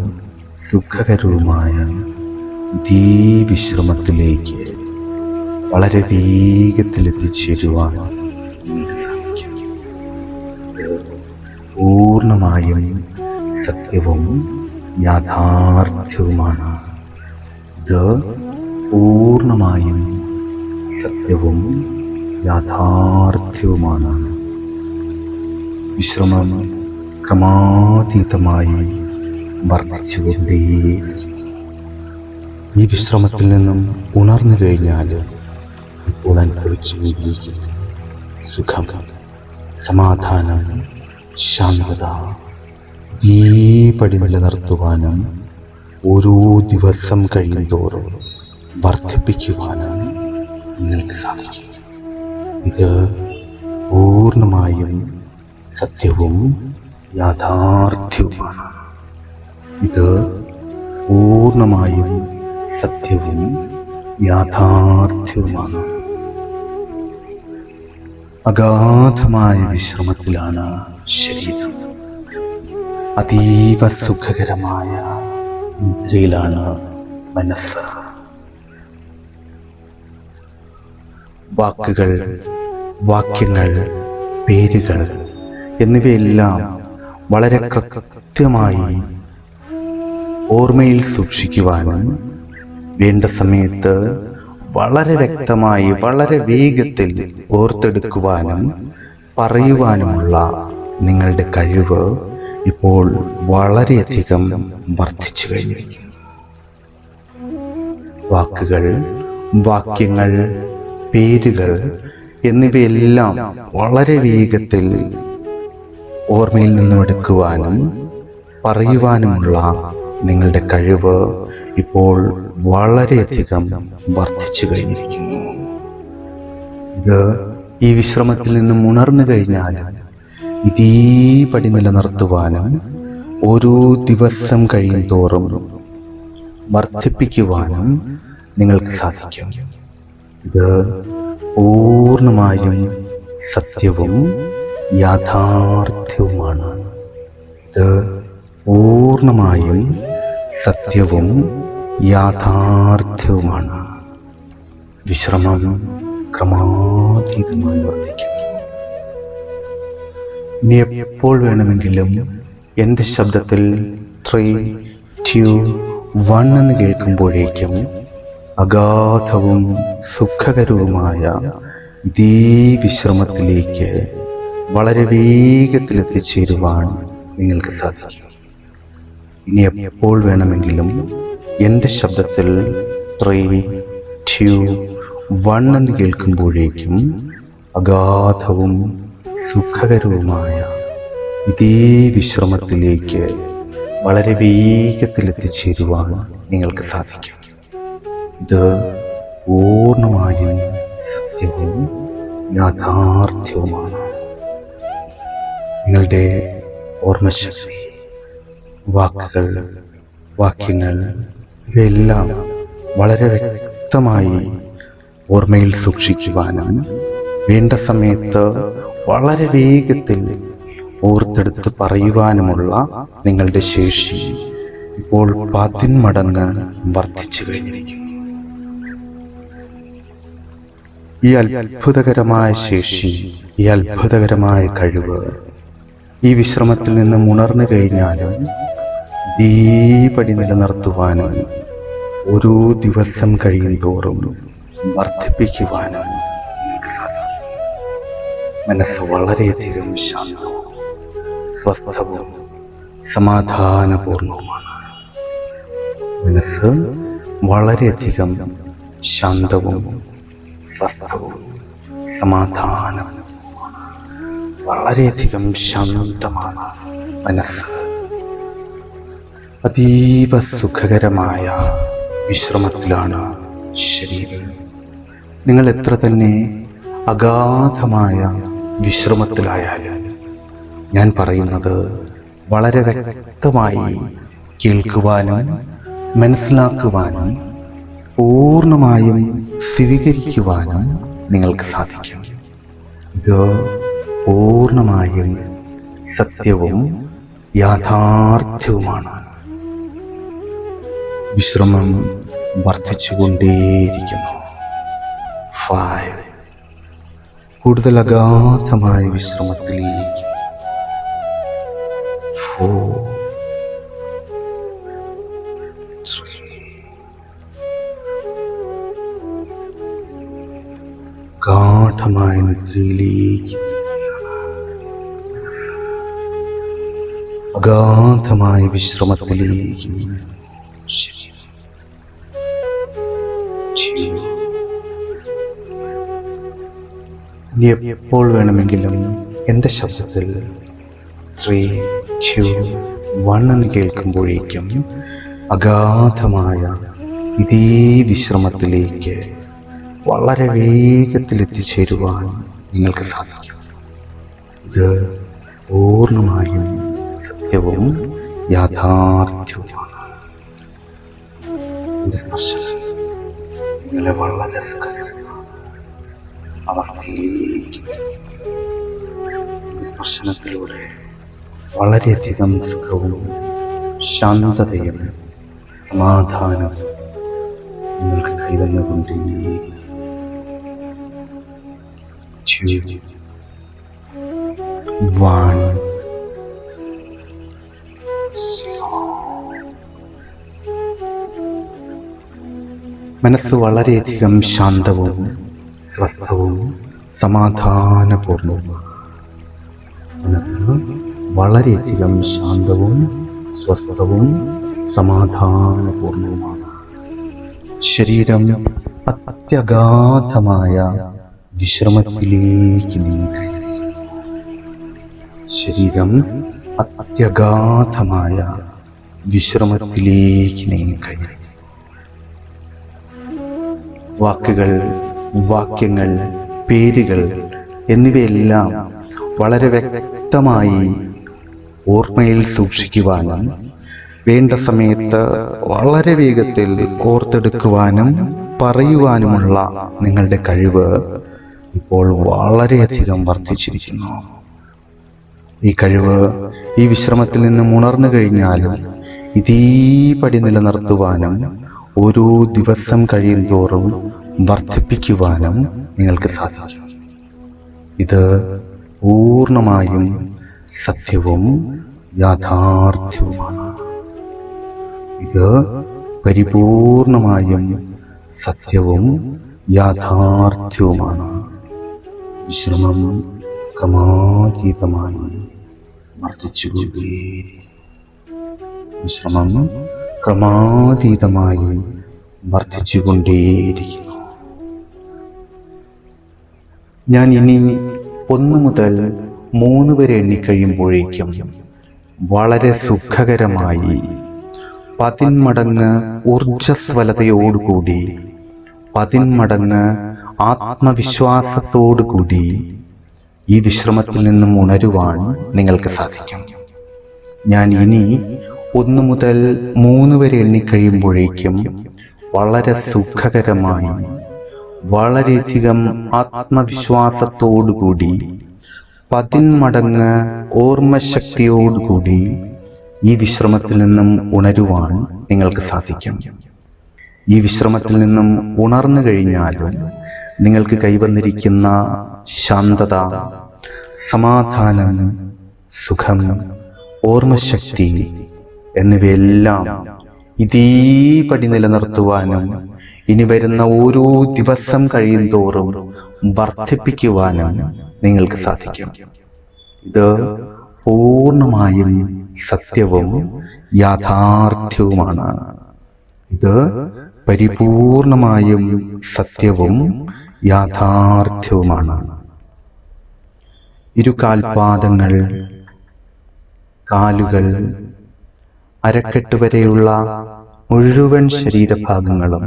സുഖകരവുമായ ഈ വിശ്രമത്തിലേക്ക് വളരെ വേഗത്തിൽ എത്തിച്ചേരുവാൻ നിങ്ങൾക്ക് സാധിക്കും. പൂർണ്ണമായും സത്യവും യാഥാർത്ഥ്യവുമാണ്. ഇത് പൂർണ്ണമായും സത്യവും യാഥാർത്ഥ്യവുമാണ്. വിശ്രമം ക്രമാതീതമായി വർദ്ധിച്ചുകൊണ്ടേയിരിക്കും. ഈ വിശ്രമത്തിൽ നിന്നും ഉണർന്നു കഴിഞ്ഞാൽ ഇപ്പോൾ അനുഭവിച്ചുകൊണ്ടിരിക്കുന്ന സുഖം, സമാധാനം, ശാന്തത ഈപടി നിലനിർത്തുവാനും ഓരോ ദിവസം കഴിയുന്തോറും വർദ്ധിപ്പിക്കുവാനും നിങ്ങൾക്ക് സാധിക്കും. ഇത് പൂർണ്ണമായും സത്യവും യാഥാർത്ഥ്യവുമാണ്. ഇത് പൂർണ്ണമായും സത്യവും യാഥാർത്ഥ്യവുമാണ്. അഗാധമായ വിശ്രമത്തിലാണ് ശരീരം. അതീവ സുഖകരമായ നിദ്രയിലാണ് മനസ്സ്. വാക്യങ്ങൾ, പേരുകൾ എന്നിവയെല്ലാം വളരെ കൃത്യമായി ഓർമ്മയിൽ സൂക്ഷിക്കുവാനും വേണ്ട സമയത്ത് വളരെ വ്യക്തമായി വളരെ വേഗത്തിൽ ഓർത്തെടുക്കുവാനും പറയുവാനുമുള്ള നിങ്ങളുടെ കഴിവ് ഇപ്പോൾ വളരെയധികം വർദ്ധിച്ചു കഴിഞ്ഞിരിക്കുന്നു. വാക്യങ്ങൾ, പേരുകൾ എന്നിവയെല്ലാം വളരെ വേഗത്തിൽ ഓർമ്മയിൽ നിന്നും എടുക്കുവാനും പറയുവാനുമുള്ള നിങ്ങളുടെ കഴിവ് ഇപ്പോൾ വളരെയധികം വർദ്ധിച്ചു കഴിഞ്ഞിരിക്കുന്നു. ഇത് ഈ വിശ്രമത്തിൽ നിന്നും ഉണർന്നു കഴിഞ്ഞാൽ ഇതേപടി നിലനിർത്തുവാനും ഓരോ ദിവസം കഴിയും തോറും വർദ്ധിപ്പിക്കുവാനും നിങ്ങൾക്ക് സാധിക്കും. ഇത് പൂർണ്ണമായും സത്യവും യാഥാർത്ഥ്യവുമാണ്. ഇത് പൂർണ്ണമായും സത്യവും യാഥാർത്ഥ്യവുമാണ്. വിശ്രമം ക്രമാതീതമായി വർദ്ധിക്കുന്നു. ഇനി എപ്പോൾ വേണമെങ്കിലും എൻ്റെ ശബ്ദത്തിൽ 3, 2, 1 എന്ന് കേൾക്കുമ്പോഴേക്കും അഗാധവും സുഖകരവുമായ ഇതേ വിശ്രമത്തിലേക്ക് വളരെ വേഗത്തിൽ എത്തിച്ചേരുവാൻ നിങ്ങൾക്ക് സാധിക്കും. ഇനി എപ്പോൾ വേണമെങ്കിലും എൻ്റെ ശബ്ദത്തിൽ 3, 2, 1 എന്ന് കേൾക്കുമ്പോഴേക്കും അഗാധവും സുഖകരവുമായ ഇതേ വിശ്രമത്തിലേക്ക് വളരെ വേഗത്തിൽ എത്തിച്ചേരുവാൻ നിങ്ങൾക്ക് സാധിക്കും. ഇത് പൂർണ്ണമായും സത്യവും യാഥാർത്ഥ്യവുമാണ്. നിങ്ങളുടെ ഓർമ്മശക്തി, വാക്കുകൾ, വാക്യങ്ങൾ ഇവയെല്ലാം വളരെ വ്യക്തമായി ഓർമ്മയിൽ സൂക്ഷിക്കുവാനും വേണ്ട സമയത്ത് വളരെ വേഗത്തിൽ ഓർത്തെടുത്ത് പറയുവാനുമുള്ള നിങ്ങളുടെ ശേഷി ഇപ്പോൾ 10 മടങ്ങ് വർദ്ധിച്ചു കഴിഞ്ഞിരിക്കുന്നു. ഈ അത്ഭുതകരമായ ശേഷി, ഈ അത്ഭുതകരമായ കഴിവ് ഈ വിശ്രമത്തിൽ നിന്നും ഉണർന്നു കഴിഞ്ഞാലും ഇതേപടി നിലനിർത്തുവാനും ഓരോ ദിവസം കഴിയും തോറും വർദ്ധിപ്പിക്കുവാനും നിങ്ങൾക്ക് സാധിക്കും. മനസ്സ് വളരെയധികം ശാന്തവും സ്വസ്ഥവും സമാധാനപൂർണവുമാണ്. മനസ്സ് വളരെയധികം ശാന്തവും സ്വസ്ഥവും സമാധാനവും വളരെയധികം ശാന്തമാണ് മനസ്സ്. അതീവ സുഖകരമായ വിശ്രമത്തിലാണ് ശരീരം. നിങ്ങൾ എത്ര തന്നെ അഗാധമായ വിശ്രമത്തിലായാലും ഞാൻ പറയുന്നത് വളരെ വ്യക്തമായി കേൾക്കുവാനും മനസ്സിലാക്കുവാനും പൂർണ്ണമായും സ്വീകരിക്കുവാനും നിങ്ങൾക്ക് സാധിക്കും. ഇത് പൂർണ്ണമായും സത്യവും യാഥാർത്ഥ്യവുമാണ്. വിശ്രമം വർദ്ധിച്ചുകൊണ്ടേയിരിക്കുന്നു. 5 കൂടുതൽ അഗാധമായ വിശ്രമത്തിലേക്ക്. 4 3 ഗാഠമായ നിദ്രയിലേക്ക്, അഗാധമായ വിശ്രമത്തിലേക്ക്. ഇനി എപ്പോൾ വേണമെങ്കിലും എൻ്റെ ശബ്ദത്തിൽ 3, 2, 1 എന്ന് കേൾക്കുമ്പോഴേക്കും അഗാധമായ ഇതേ വിശ്രമത്തിലേക്ക് വളരെ വേഗത്തിൽ എത്തിച്ചേരുവാൻ നിങ്ങൾക്ക് സാധിക്കും. ഇത് പൂർണ്ണമായും സത്യവും യാഥാർത്ഥ്യവുമാണ്. എൻ്റെ സ്പർശനം നിങ്ങളെ വളരെ സുഖകരമായ അവസ്ഥയിലേക്ക് സ്പർശനത്തിലൂടെ വളരെയധികം സുഖവും ശാന്തതയും സമാധാനവും നിങ്ങൾക്ക് കൈവന്നുകൊണ്ടേയിരിക്കും. 2, 1 മനസ്സ് വളരെയധികം ശാന്തവും സ്വസ്ഥവും സമാധാനപൂർണവും. മനസ്സ് വളരെയധികം ശാന്തവും സ്വസ്ഥവും സമാധാനപൂർണവുമാണ്. ശരീരം അത്യഗാധമായ വിശ്രമത്തിലേക്ക് നീങ്ങി. ശരീരം അത്യഗാധമായ വിശ്രമത്തിലേക്ക് നീങ്ങിക്കഴിഞ്ഞു. വാക്കുകൾ, വാക്യങ്ങൾ, പേരുകൾ എന്നിവയെല്ലാം വളരെ വ്യക്തമായി ഓർമ്മയിൽ സൂക്ഷിക്കുവാനും വേണ്ട സമയത്ത് വളരെ വേഗത്തിൽ ഓർത്തെടുക്കുവാനും പറയുവാനുമുള്ള നിങ്ങളുടെ കഴിവ് ഇപ്പോൾ വളരെയധികം വർദ്ധിച്ചിരിക്കുന്നു. ഈ കഴിവ് ഈ വിശ്രമത്തിൽ നിന്നും ഉണർന്നു കഴിഞ്ഞാലും ഇതേപടി നിലനിർത്തുവാനും ഓരോ ദിവസം കഴിയുന്തോറും വർദ്ധിപ്പിക്കുവാനും നിങ്ങൾക്ക് സാധിക്കും. ഇത് പൂർണ്ണമായും സത്യവും യാഥാർത്ഥ്യവുമാണ്. ഇത് പരിപൂർണമായും സത്യവും യാഥാർത്ഥ്യവുമാണ്. വിശ്രമം ക്രമാതീതമായി വർദ്ധിച്ചുകൊണ്ടേയിരിക്കും. വിശ്രമം ക്രമാതീതമായി വർദ്ധിച്ചുകൊണ്ടേയിരിക്കുന്നു. ഞാൻ ഇനി 1 മുതൽ 3 വരെ എണ്ണിക്കഴിയുമ്പോഴേക്കും വളരെ സുഖകരമായി 10 മടങ്ങ് ഊർജ്ജസ്വലതയോടുകൂടി 10 മടങ്ങ് ആത്മവിശ്വാസത്തോടുകൂടി ഈ വിശ്രമത്തിൽ നിന്നും ഉണരുവാൻ നിങ്ങൾക്ക് സാധിക്കും. ഞാൻ ഇനി 1 മുതൽ 3 വരെ എണ്ണിക്കഴിയുമ്പോഴേക്കും വളരെ സുഖകരമായി വളരെയധികം ആത്മവിശ്വാസത്തോടുകൂടി 10 മടങ്ങ് ഓർമ്മശക്തിയോടുകൂടി ഈ വിശ്രമത്തിൽ നിന്നും ഉണരുവാൻ നിങ്ങൾക്ക് സാധിക്കും. ഈ വിശ്രമത്തിൽ നിന്നും ഉണർന്നു കഴിഞ്ഞാലും നിങ്ങൾക്ക് കൈവന്നിരിക്കുന്ന ശാന്തത, സമാധാനം, സുഖം, ഓർമ്മശക്തി എന്നിവയെല്ലാം ഇതേപടി നിലനിർത്തുവാനും ഇനി വരുന്ന ഓരോ ദിവസം കഴിയുന്തോറും വർദ്ധിപ്പിക്കുവാനും നിങ്ങൾക്ക് സാധിക്കും. ഇത് പൂർണ്ണമായും സത്യവും യാഥാർത്ഥ്യവുമാണ്. ഇത് പരിപൂർണമായും സത്യവും യാഥാർത്ഥ്യവുമാണ്. ഇരുകാൽപാദങ്ങൾ, കാലുകൾ, അരക്കെട്ട് വരെയുള്ള മുഴുവൻ ശരീരഭാഗങ്ങളും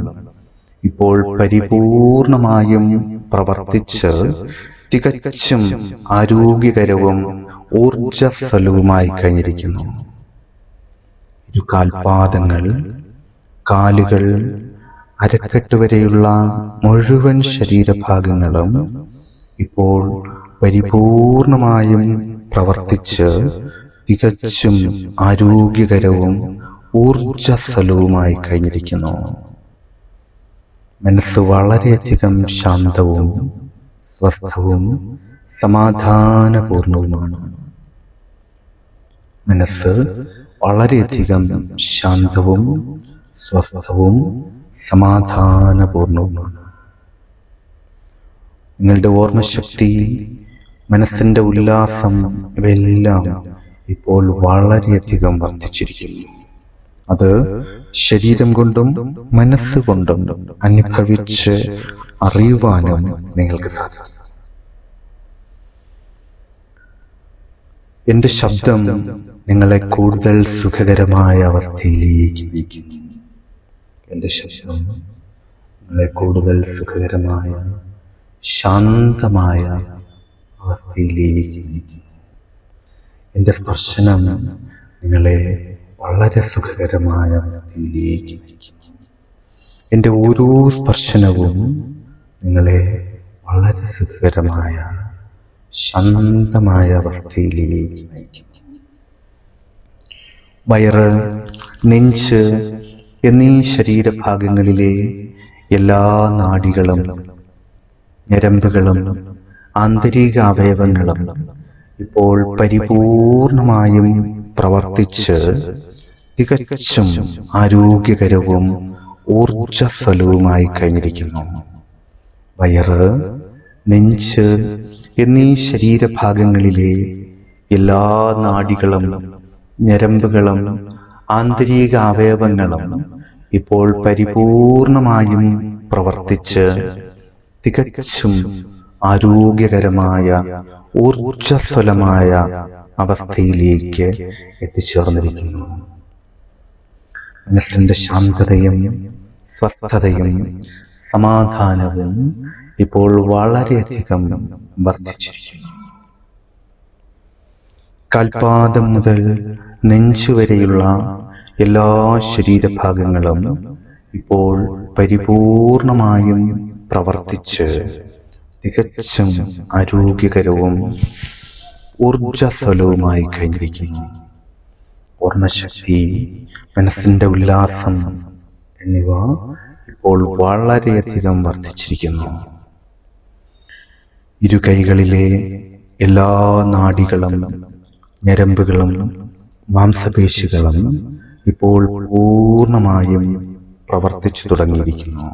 ഇപ്പോൾ പരിപൂർണമായും പ്രവർത്തിച്ച് തികച്ചും ആരോഗ്യകരവും ഊർജ്ജസ്വലവുമായി കഴിഞ്ഞിരിക്കുന്നു. ഇരുകാൽപാദങ്ങൾ, കാലുകൾ, അരക്കെട്ട് വരെയുള്ള മുഴുവൻ ശരീരഭാഗങ്ങളും ഇപ്പോൾ പരിപൂർണമായും പ്രവർത്തിച്ച് തികച്ചും ആരോഗ്യകരവും ഊർജ്ജസ്വലവുമായി കഴിഞ്ഞിരിക്കുന്നു. മനസ്സ് വളരെയധികം ശാന്തവും സ്വസ്ഥവും സമാധാനപൂർണവുമാണ്. മനസ്സ് വളരെയധികം ശാന്തവും സ്വസ്ഥവും സമാധാനപൂർണവുമാണ്. നിങ്ങളുടെ ഓർമ്മശക്തി, മനസ്സിന്റെ ഉല്ലാസം ഇവയെല്ലാം ഇപ്പോൾ വളരെയധികം വർദ്ധിച്ചിരിക്കുന്നു. അത് ശരീരം കൊണ്ടും മനസ്സുകൊണ്ടും അനുഭവിച്ച് അറിയുവാനും നിങ്ങൾക്ക് സാധിക്കും. എന്റെ ശബ്ദം നിങ്ങളെ കൂടുതൽ സുഖകരമായ അവസ്ഥയിലേക്ക് നയിക്കുന്നു. എന്റെ ശബ്ദം നിങ്ങളെ കൂടുതൽ സുഖകരമായ ശാന്തമായ അവസ്ഥയിലേക്ക് നയിക്കുന്നു. എന്റെ സ്പർശനം നിങ്ങളെ വളരെ സുഖകരമായ അവസ്ഥയിലേക്ക് നയിക്കുന്നു. എൻ്റെ ഓരോ സ്പർശനവും നിങ്ങളെ വളരെ സുഖകരമായ ശാന്തമായ അവസ്ഥയിലേക്ക് നയിക്കുന്നു. വയറ്, നെഞ്ച് എന്നീ ശരീരഭാഗങ്ങളിലെ എല്ലാ നാഡികളും, ഞരമ്പുകളും, ആന്തരിക അവയവങ്ങളും ഇപ്പോൾ പരിപൂർണമായും പ്രവർത്തിച്ച് തികച്ചും ആരോഗ്യകരവും ഊർജ്ജസ്വലവുമായി കഴിഞ്ഞിരിക്കുന്നു. വയറ്, നെഞ്ച് എന്നീ ശരീരഭാഗങ്ങളിലെ എല്ലാ നാഡികളും, ഞരമ്പുകളും, ആന്തരിക അവയവങ്ങളും ഇപ്പോൾ പരിപൂർണമായും പ്രവർത്തിച്ച് തികച്ചും ആരോഗ്യകരമായ ഊർജ്ജസ്വലമായ അവസ്ഥയിലേക്ക് എത്തിച്ചേർന്നിരിക്കുന്നു. മനസ്സിന്റെ ശാന്തതയും സ്വസ്ഥതയും സമാധാനവും ഇപ്പോൾ വളരെയധികം വർദ്ധിച്ചിരിക്കുന്നു. കാൽപാദം മുതൽ നെഞ്ചുവരെയുള്ള എല്ലാ ശരീരഭാഗങ്ങളും ഇപ്പോൾ പരിപൂർണമായും പ്രവർത്തിച്ച് തികച്ചും ആരോഗ്യകരവും ഊർജസ്വലവുമായി കഴിഞ്ഞിരിക്കുന്നു. ഓർമ്മശക്തി, മനസ്സിന്റെ ഉല്ലാസം എന്നിവ ഇപ്പോൾ വളരെയധികം വർദ്ധിച്ചിരിക്കുന്നു. ഇരു കൈകളിലെ എല്ലാ നാഡികളും ഞരമ്പുകളും മാംസപേശികളും ഇപ്പോൾ പൂർണ്ണമായും പ്രവർത്തിച്ചു തുടങ്ങിയിരിക്കുന്നു.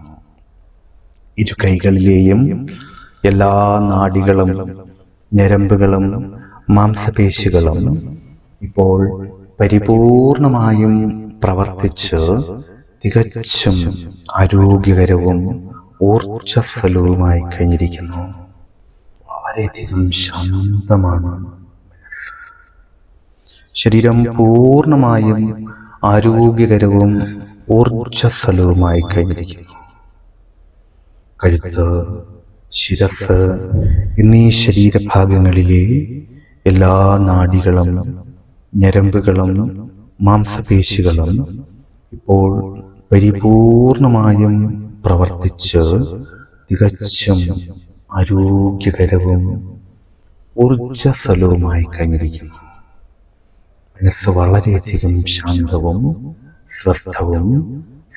ഇരു കൈകളിലെയും എല്ലാ നാഡികളും ഞരമ്പുകളും മാംസപേശികളും ഇപ്പോൾ പരിപൂർണമായും പ്രവർത്തിച്ച് തികച്ചും ആരോഗ്യകരവും ഊർജ്ജസ്വലവുമായി കഴിഞ്ഞിരിക്കുന്നു. വളരെയധികം ശാന്തമാണ് മനസ്സ്. ശരീരം പൂർണ്ണമായും ആരോഗ്യകരവും ഊർജ്ജസ്വലവുമായി കഴിഞ്ഞിരിക്കുന്നു. കഴുത്ത്, ശിരസ് എന്നീ ശരീരഭാഗങ്ങളിലെ എല്ലാ നാഡികളും ഞരമ്പുകളും മാംസപേശികളും ഇപ്പോൾ പരിപൂർണമായും പ്രവർത്തിച്ച് തികച്ചും ആരോഗ്യകരവും ഊർജ്ജസ്വലവുമായി കഴിഞ്ഞിരിക്കുന്നു. മനസ്സ് വളരെയധികം ശാന്തവും സ്വസ്ഥവും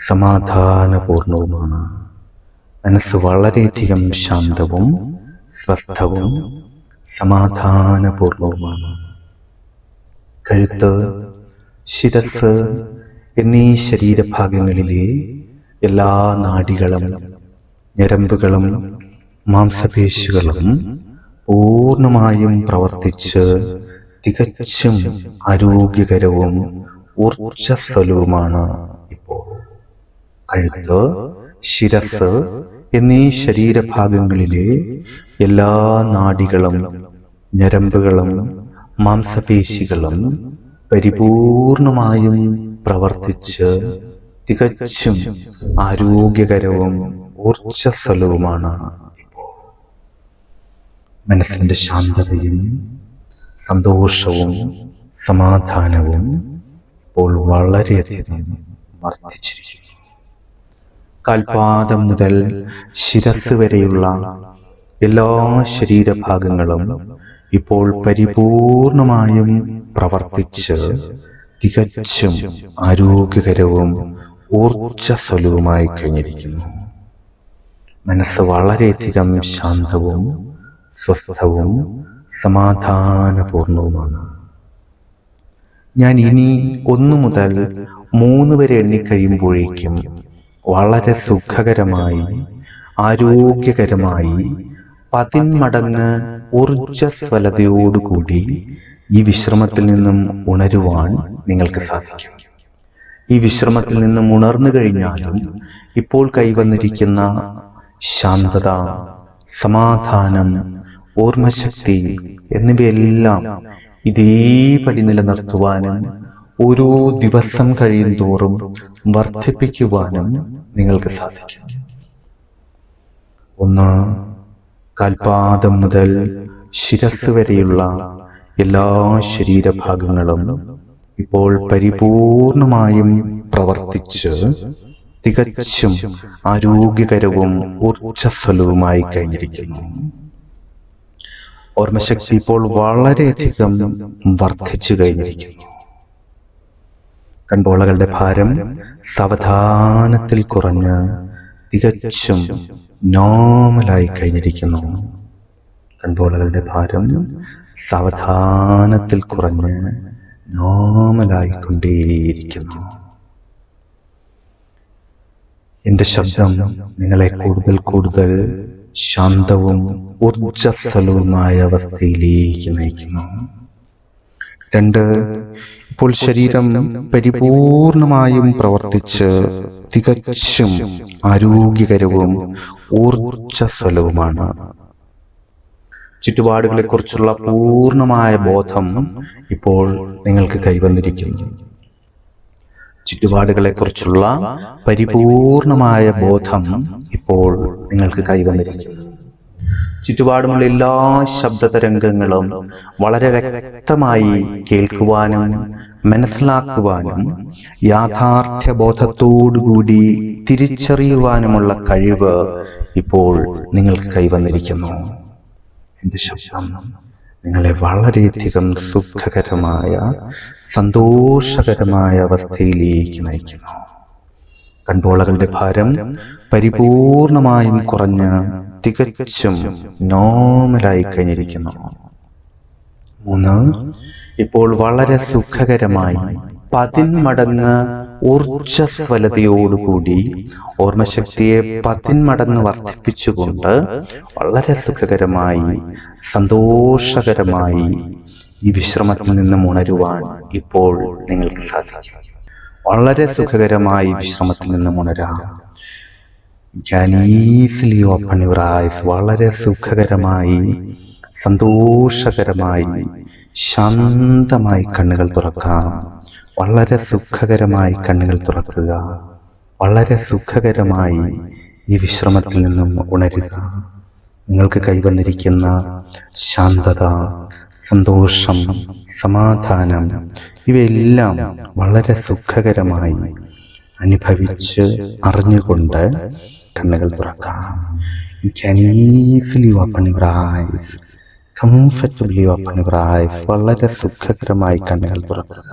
സമാധാനപൂർണവുമാണ്. മനസ്സ് വളരെയധികം ശാന്തവും സ്വസ്ഥവും സമാധാനപൂർണവുമാണ്. കഴുത്ത്, ശിരസ് എന്നീ ശരീരഭാഗങ്ങളിലെ എല്ലാ നാഡികളും ഞരമ്പുകളും മാംസപേശികളും പൂർണ്ണമായും പ്രവർത്തിച്ച് തികച്ചും ആരോഗ്യകരവും ഊർജ്ജസ്വലവുമാണ് ഇപ്പോൾ. കഴുത്ത്, ശിരസ് എന്നീ ശരീരഭാഗങ്ങളിലെ എല്ലാ നാഡികളും ഞരമ്പുകളും മാംസപേശികളും പരിപൂർണമായും പ്രവർത്തിച്ച് തികച്ചും ആരോഗ്യകരവും ഊർജ്ജസ്വലവുമാണ് ഇപ്പോൾ. മനസ്സിന്റെ ശാന്തതയും സന്തോഷവും സമാധാനവും ഇപ്പോൾ വളരെയധികം വർദ്ധിച്ചിരിക്കുന്നു. കാൽപാദം മുതൽ ശിരസ് വരെയുള്ള എല്ലാ ശരീരഭാഗങ്ങളും ഇപ്പോൾ പരിപൂർണമായും പ്രവർത്തിച്ച് തികച്ചും ആരോഗ്യകരവും ഊർജ്ജസ്വലവുമായി കഴിഞ്ഞിരിക്കുന്നു. മനസ്സ് വളരെയധികം ശാന്തവും സ്വസ്ഥവും സമാധാനപൂർണവുമാണ്. ഞാൻ ഇനി 1 മുതൽ 3 വരെ എണ്ണിക്കഴിയുമ്പോഴേക്കും വളരെ സുഖകരമായി ആരോഗ്യകരമായി 10 മടങ്ങ് ഊർജ്ജസ്വലതയോടുകൂടി ഈ വിശ്രമത്തിൽ നിന്നും ഉണരുവാൻ നിങ്ങൾക്ക് സാധിക്കും. ഈ വിശ്രമത്തിൽ നിന്നും ഉണർന്നു കഴിഞ്ഞാലും ഇപ്പോൾ കൈവന്നിരിക്കുന്ന ശാന്തത, സമാധാനം, ഓർമ്മശക്തി എന്നിവയെല്ലാം ഇതേപടി നിലനിർത്തുവാനും ഓരോ ദിവസം കഴിയും തോറും വർദ്ധിപ്പിക്കുവാനും നിങ്ങൾക്ക് സാധിക്കും. 1. കാൽപാദം മുതൽ ശിരസ് വരെയുള്ള എല്ലാ ശരീരഭാഗങ്ങളും ഇപ്പോൾ പരിപൂർണമായും പ്രവർത്തിച്ച് തികച്ചും ആരോഗ്യകരവും ഊർജ്ജസ്വലവുമായി കഴിഞ്ഞിരിക്കുന്നു. ഓർമ്മശക്തി ഇപ്പോൾ വളരെയധികം വർദ്ധിച്ചു കഴിഞ്ഞിരിക്കുന്നു. കൺപോളകളുടെ ഭാരം സാവധാനത്തിൽ കുറഞ്ഞ് തികച്ചും നോർമലായി കഴിഞ്ഞിരിക്കുന്നു. കൺപോളകളുടെ ഭാരം സാവധാനത്തിൽ കുറഞ്ഞ് നോർമലായിക്കൊണ്ടേയിരിക്കുന്നു. എന്റെ ശബ്ദം നിങ്ങളെ കൂടുതൽ കൂടുതൽ ശാന്തവും ഊർജ്ജസ്വലവുമായ അവസ്ഥയിലേക്ക് നയിക്കുന്നു. 2. ഇപ്പോൾ ശരീരം പരിപൂർണമായും പ്രവർത്തിച്ച് തികച്ചും ആരോഗ്യകരവും ഊർജ്ജസ്വലവുമാണ്. ചുറ്റുപാടുകളെക്കുറിച്ചുള്ള പൂർണ്ണമായ ബോധം ഇപ്പോൾ നിങ്ങൾക്ക് കൈവന്നിരിക്കുന്നു. ചുറ്റുപാടുകളെക്കുറിച്ചുള്ള പരിപൂർണമായ ബോധം ഇപ്പോൾ നിങ്ങൾക്ക് കൈവന്നിരിക്കുന്നു. ചുറ്റുപാടുമുള്ള എല്ലാ ശബ്ദതരംഗങ്ങളും വളരെ വ്യക്തമായി കേൾക്കുവാനും മനസ്സിലാക്കുവാനും യാഥാർത്ഥ്യ ബോധത്തോടുകൂടി തിരിച്ചറിയുവാനുമുള്ള കഴിവ് ഇപ്പോൾ നിങ്ങൾക്ക് കൈവന്നിരിക്കുന്നു. എൻ്റെ ശബ്ദം നിങ്ങളെ വളരെയധികം സുഖകരമായ സന്തോഷകരമായ അവസ്ഥയിലേക്ക് നയിക്കുന്നു. കൺപോളകളുടെ ഭാരം പരിപൂർണമായും കുറഞ്ഞ് തികച്ചും നോർമലായി കഴിഞ്ഞിരിക്കുന്നു. 3. ഇപ്പോൾ വളരെ സുഖകരമായി 10 മടങ്ങ് ഊർജ്ജസ്വലതയോടുകൂടി ഓർമ്മശക്തിയെ 10 മടങ്ങ് വർദ്ധിപ്പിച്ചുകൊണ്ട് വളരെ സുഖകരമായി സന്തോഷകരമായി ഈ വിശ്രമത്തിൽ നിന്നും ഉണരുവാൻ ഇപ്പോൾ നിങ്ങൾക്ക് സാധിക്കും. വളരെ സുഖകരമായി വിശ്രമത്തിൽ നിന്നും ഉണരാം. Can easily open your eyes. വളരെ സുഖകരമായി സന്തോഷകരമായി ശാന്തമായി കണ്ണുകൾ തുറക്കാം. വളരെ സുഖകരമായി കണ്ണുകൾ തുറക്കുക. വളരെ സുഖകരമായി ഈ വിശ്രമത്തിൽ നിന്നും ഉണരുക. നിങ്ങൾക്ക് കൈവന്നിരിക്കുന്ന ശാന്തത, സന്തോഷം, സമാധാനം ഇവയെല്ലാം വളരെ സുഖകരമായി അനുഭവിച്ച് അറിഞ്ഞുകൊണ്ട് കണ്ണുകൾ തുറക്കാം. You can easily open your eyes. Comfortably open your eyes. വളരെ സുഖകരമായി കണ്ണുകൾ തുറക്കുക.